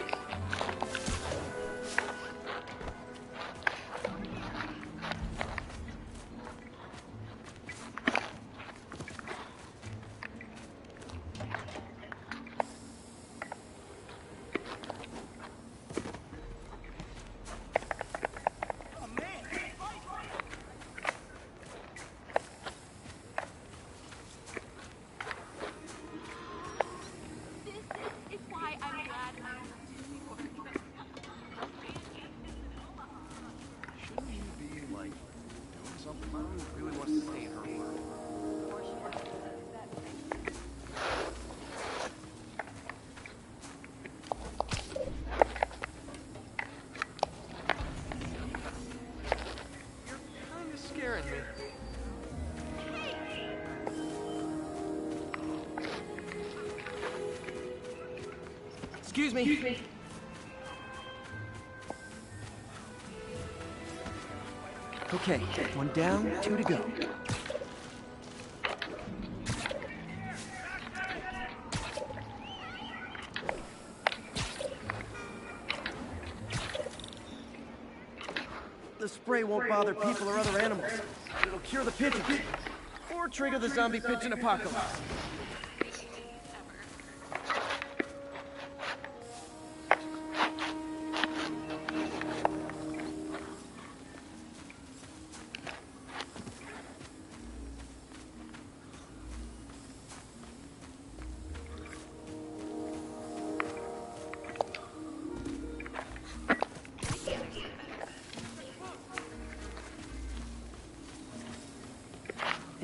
Excuse me. Okay, 1 down, 2 to go. The spray won't bother people or other animals. It'll cure the pigeons, or trigger the zombie pigeon apocalypse.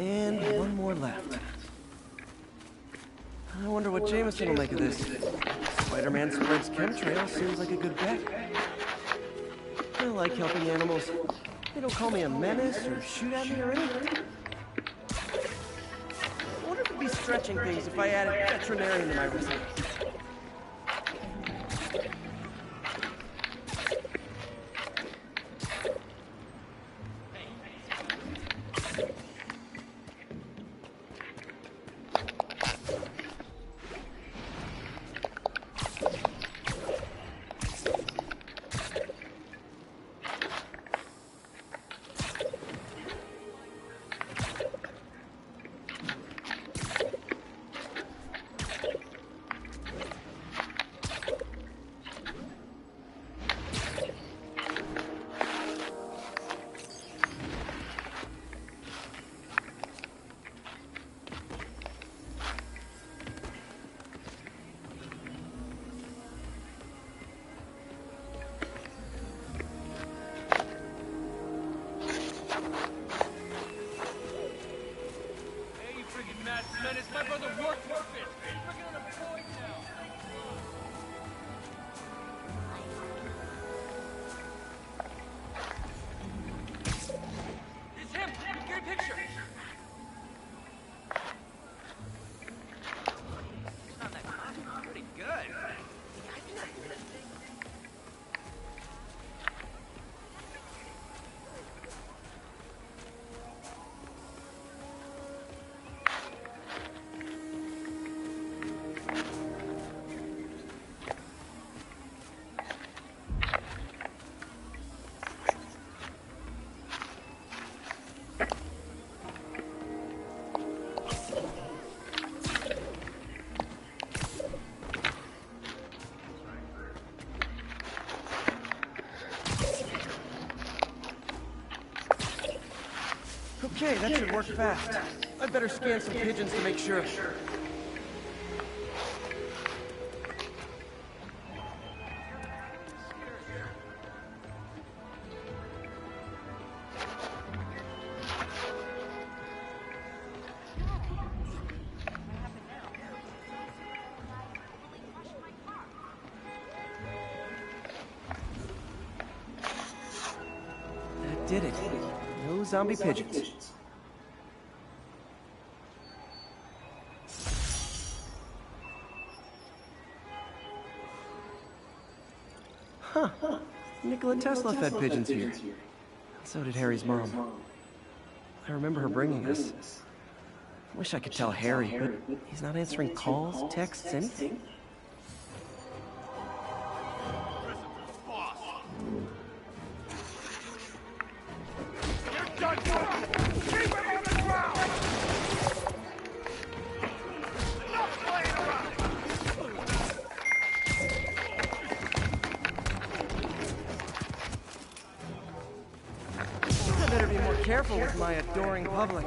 And 1 more left. I wonder what Jameson will make of this. Spider-Man spreads chemtrails seems like a good bet. I like helping animals. They don't call me a menace or shoot at me or anything. I wonder if it'd be stretching things if I added veterinarian to my resume. menace my brother worked for Fist. Freaking unemployed now. It's him! Get a picture! Not that costume's pretty good. I feel like lifting. Okay, that should work fast. I'd better scan some pigeons to make sure. That did it. No zombie pigeons. Huh. Nikola Tesla fed pigeons here. So did Harry's mom. I remember her bringing us. Wish I could tell Harry, but he's not answering calls, texts, anything. I better be more careful with my adoring public.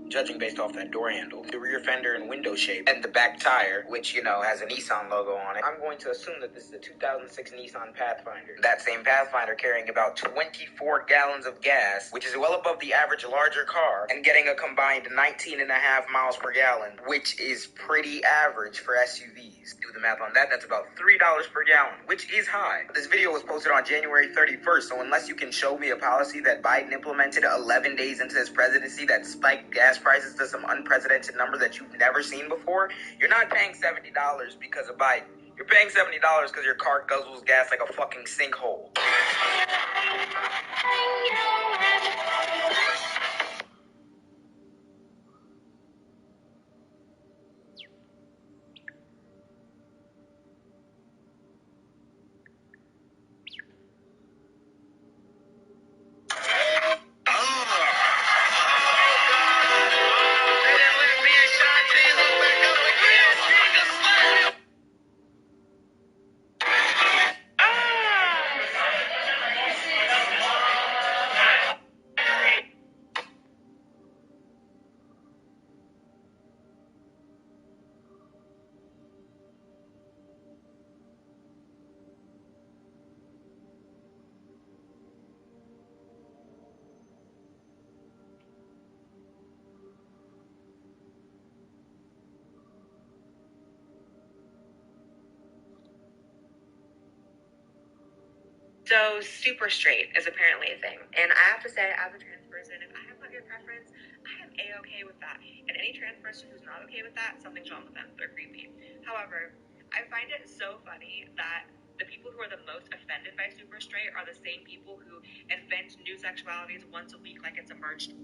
Judging based off that door handle, the rear fender and window shape, and the back tire, which, you know, has a Nissan logo on it, I'm going to assume that this is a 2006 Nissan Pathfinder. That same Pathfinder carrying about 24 gallons of gas, which is well above the average larger car, and getting a combined 19.5 miles per gallon, which is pretty average for SUVs. Do the math on that, that's about $3 per gallon, which is high. This video was posted on January 31st, so unless you can show me a policy that Biden implemented 11 days into his presidency that spiked gas prices to some unprecedented number that you've never seen before, you're not paying $70 because of Biden. You're paying $70 because your car guzzles gas like a fucking sinkhole. So super straight is apparently a thing. And I have to say, as a trans person, if I have not your preference, I am A-okay with that. And any trans person who's not okay with that, something's wrong with them. They're creepy. However, I find it so funny that the people who are the most offended by super straight are the same people who invent new sexualities once a week like it's emerged.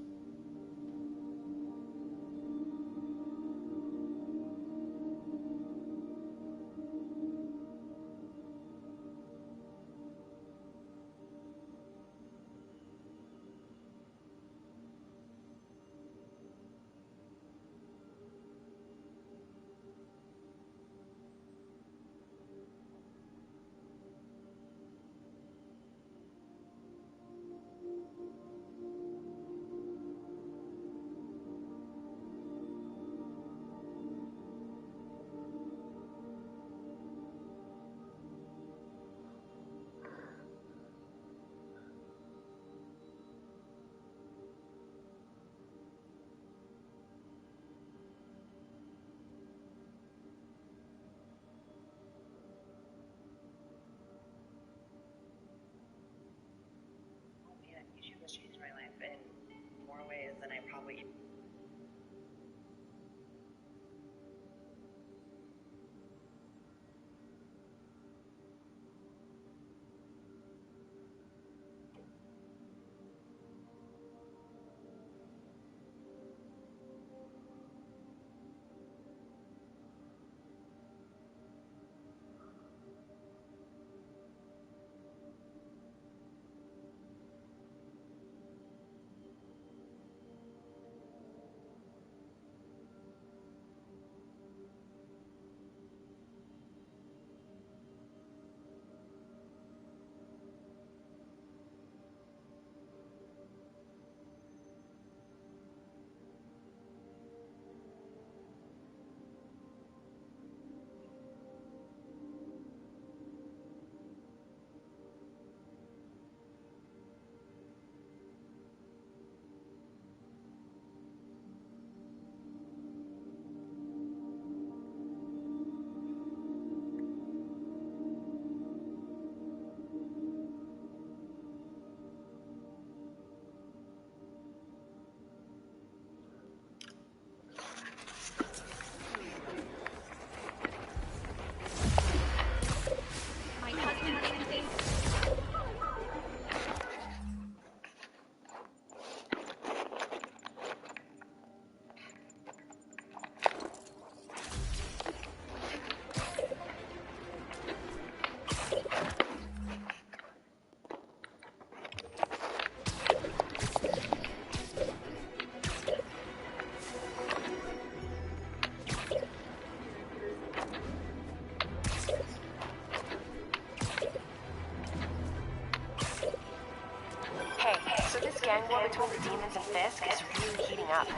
gang war between the demons and Fisk is really heating up.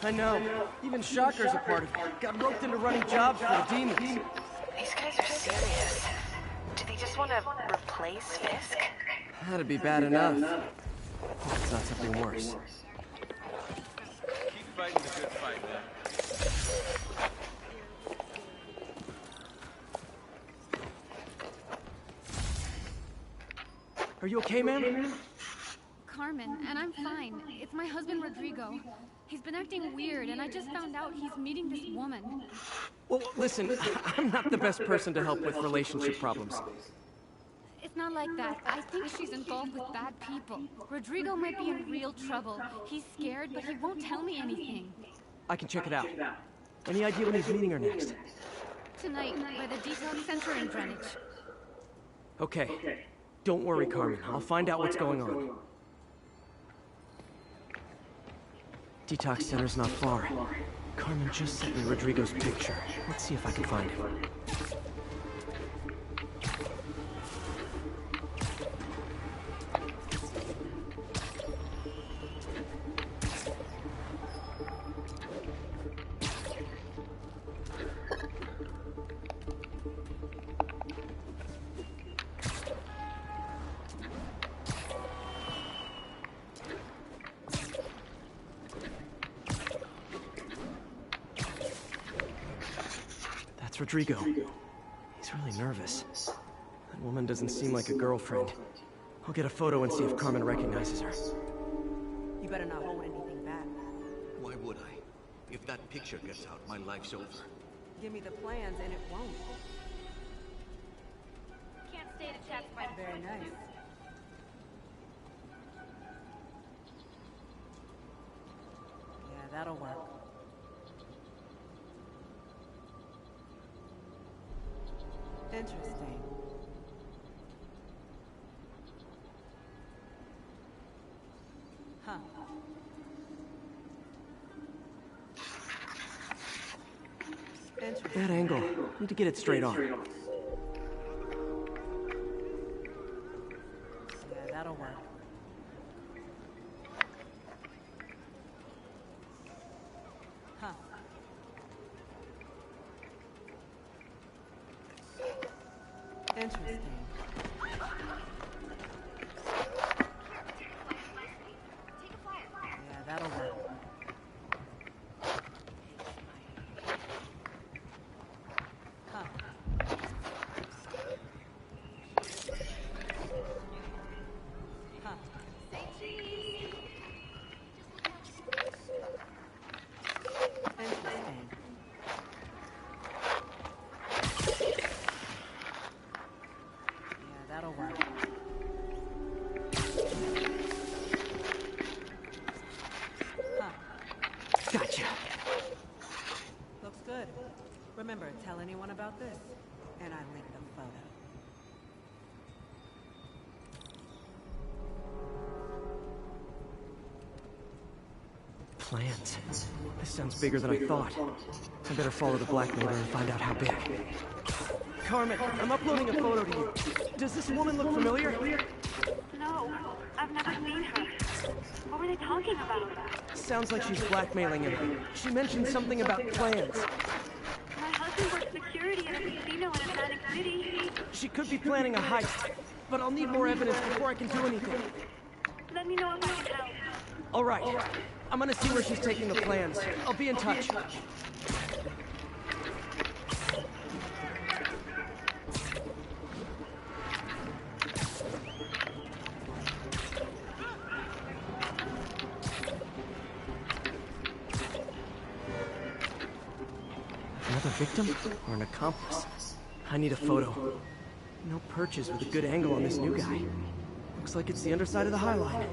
I know. Even Shocker's a part of it. Got roped into running jobs for the demons. These guys are serious. Do they just want to replace Fisk? That'd be bad enough. Hope it's not something worse. Keep fighting the good fight, man. Are you okay, ma'am? Carmen, and I'm fine. It's my husband, Rodrigo. He's been acting weird, and I just found out he's meeting this woman. Well, listen, I'm not the best person to help with relationship problems. It's not like that. I think she's involved with bad people. Rodrigo might be in real trouble. He's scared, but he won't tell me anything. I can check it out. Any idea when he's meeting her next? Tonight, by the detox center in Greenwich. Okay. Don't worry, Carmen. I'll find out what's going on. Detox center's not far. Carmen just sent me Rodrigo's picture. Let's see if I can find him. That's Rodrigo. He's really nervous. That woman doesn't seem like a girlfriend. I'll get a photo and see if Carmen recognizes her. You better not hold anything back. Why would I? If that picture gets out, my life's over. Give me the plans and it won't. Can't stay to chat, Spider. Very nice. Yeah, that'll work. Interesting. Huh. Interesting. That angle. Need to get it straight on. Yeah, that'll work. Huh. Interesting. Yeah, that'll work. Huh. Huh. Interesting. Yeah, that'll work. Huh. Gotcha. Looks good. Remember, tell anyone about this. And I link the photo. Plans. This sounds bigger than I thought. I better follow the blackmailer and find out how big. Carmen, I'm uploading a photo to you. Does this woman look familiar? No, I've never seen her. What were they talking about? Sounds like she's blackmailing him. She mentioned something about plans. My husband works security at a casino in Atlantic City. She could be planning a heist, but I'll need more evidence before I can do anything. Let me know if I can help. All right. I'm gonna see where she's taking the plans. I'll be in touch. Another victim or an accomplice? I need a photo. No perches with a good angle on this new guy. Looks like it's the underside of the High Line.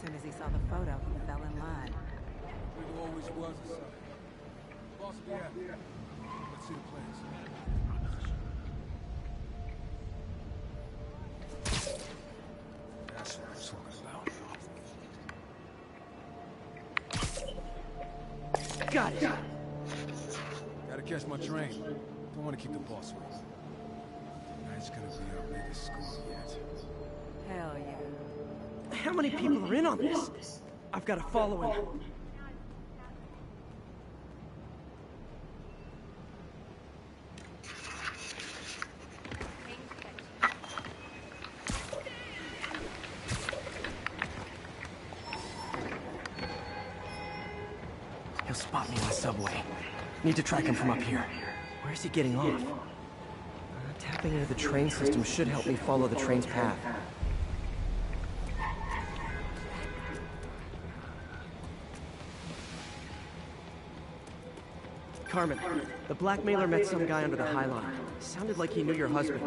soon as he saw the photo, he fell in line. It always was a sign. Boss will be happy. Let's see the plans. That's what I'm talking about. Got it. Gotta catch my train. Don't want to keep the boss waiting. Tonight's gonna be our biggest score yet. Hell yeah. How many people are in on this? I've got to follow him. He'll spot me on the subway. Need to track him from up here. Where's he getting off? Tapping into the train system should help me follow the train's path. Carmen, the blackmailer met some guy under the High Line. Sounded like he knew your husband.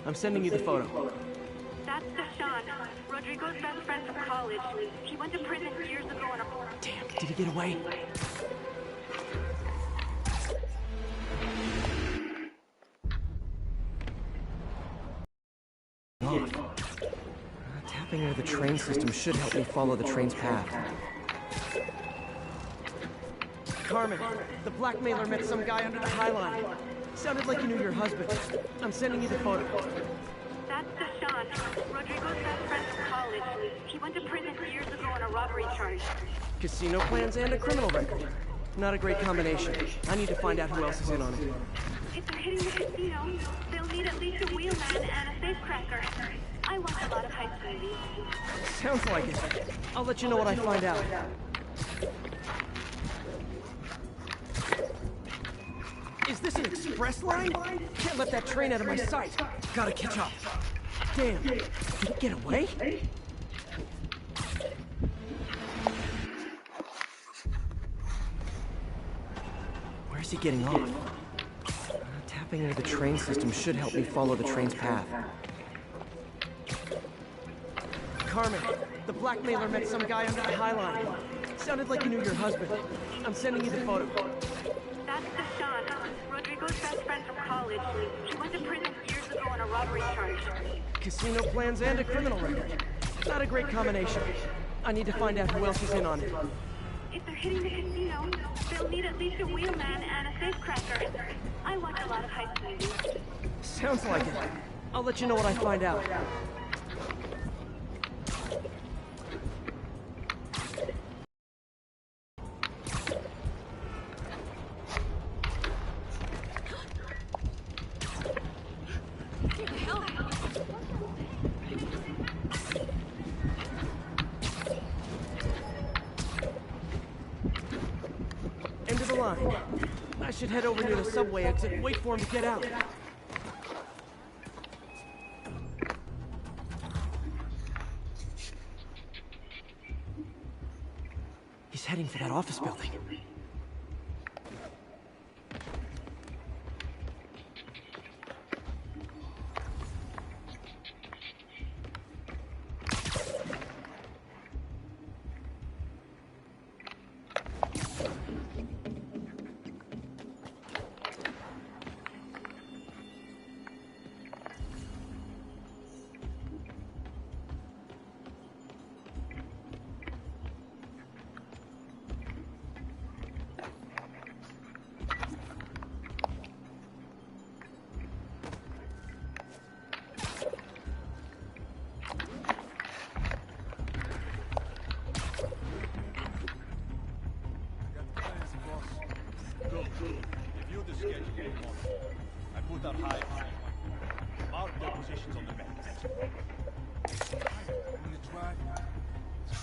I'm sending you the photo. That's Deshaun, Rodrigo's best friend from college. He went to prison years ago on a... Damn, did he get away? Tapping into the train system should help me follow the train's path. Carmen, the blackmailer met some guy under the High Line. Sounded like he knew your husband. I'm sending you the photo. That's Deshaun, Rodrigo's best friend from college. He went to prison years ago on a robbery charge. Casino plans and a criminal record. Not a great combination. I need to find out who else is in on it. If they're hitting the casino, they'll need at least a wheelman and a safecracker. I watch a lot of heist movies. Sounds like it. I'll let you know what I find out. Is this an express line? Can't let that train out of my sight. Gotta catch up. Damn, did he get away? Where's he getting off? Tapping into the train system should help me follow the train's path. Carmen, the blackmailer met some guy under the High Line. Sounded like he knew your husband. I'm sending you the photo. That's Deshaun, Rodrigo's best friend from college. He went to prison years ago on a robbery charge. Casino plans and a criminal record. Not a great combination. I need to find out who else is in on it. If they're hitting the casino, they'll need at least a wheelman and a safecracker. I watch a lot of heist movies. Sounds like it. I'll let you know what I find out. End of the line. I should head over near the subway exit and wait for him to get out. He's heading for that office building.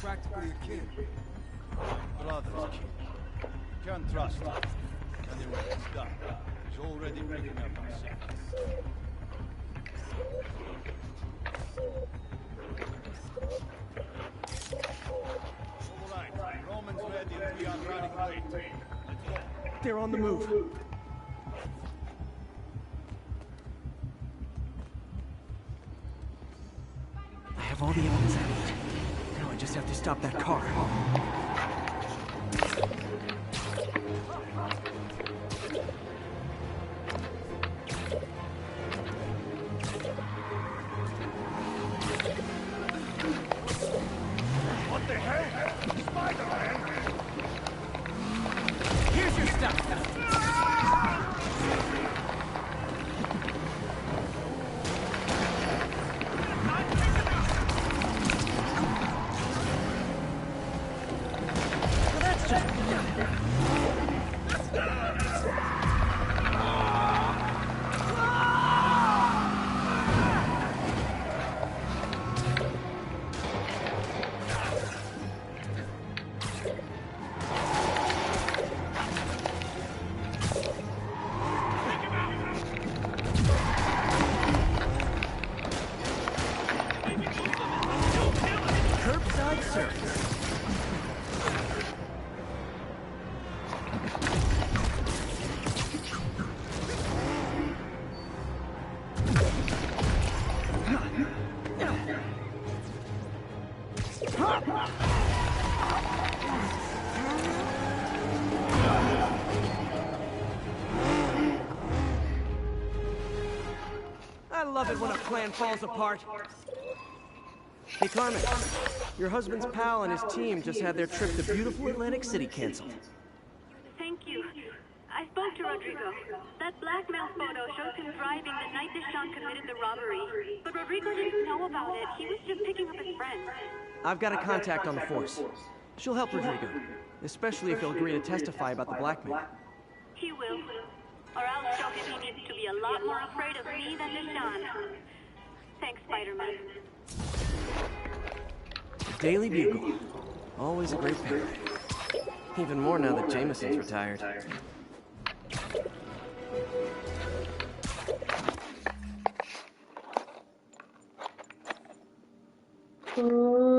Practically a kid. Brother's kid. Can't trust him. Anyway, it's done. He's already picking up on secrets. All right, Roman's ready and we are running late. Let's go. They're on the move. I have all the evidence I need. Now I just have have to stop that car. What the hell? Spiderman! Here's your stuff. Curbside service. I love it when a plan falls apart. Hey, Carmen. Your husband's pal and his team just had their trip to beautiful Atlantic City canceled. Thank you. I spoke to Rodrigo. That blackmail photo shows him driving the night Deshaun committed the robbery. But Rodrigo didn't know about it. He was just picking up his friend. I've got a contact on the force. She'll help Rodrigo, especially if he'll agree to testify about the blackmail. He will. Or I'll show him he needs to be a lot more afraid of me than Deshaun. Thanks, Spider-Man. Daily Bugle. Always a great pair. Even more now that Jameson's retired. Ooh.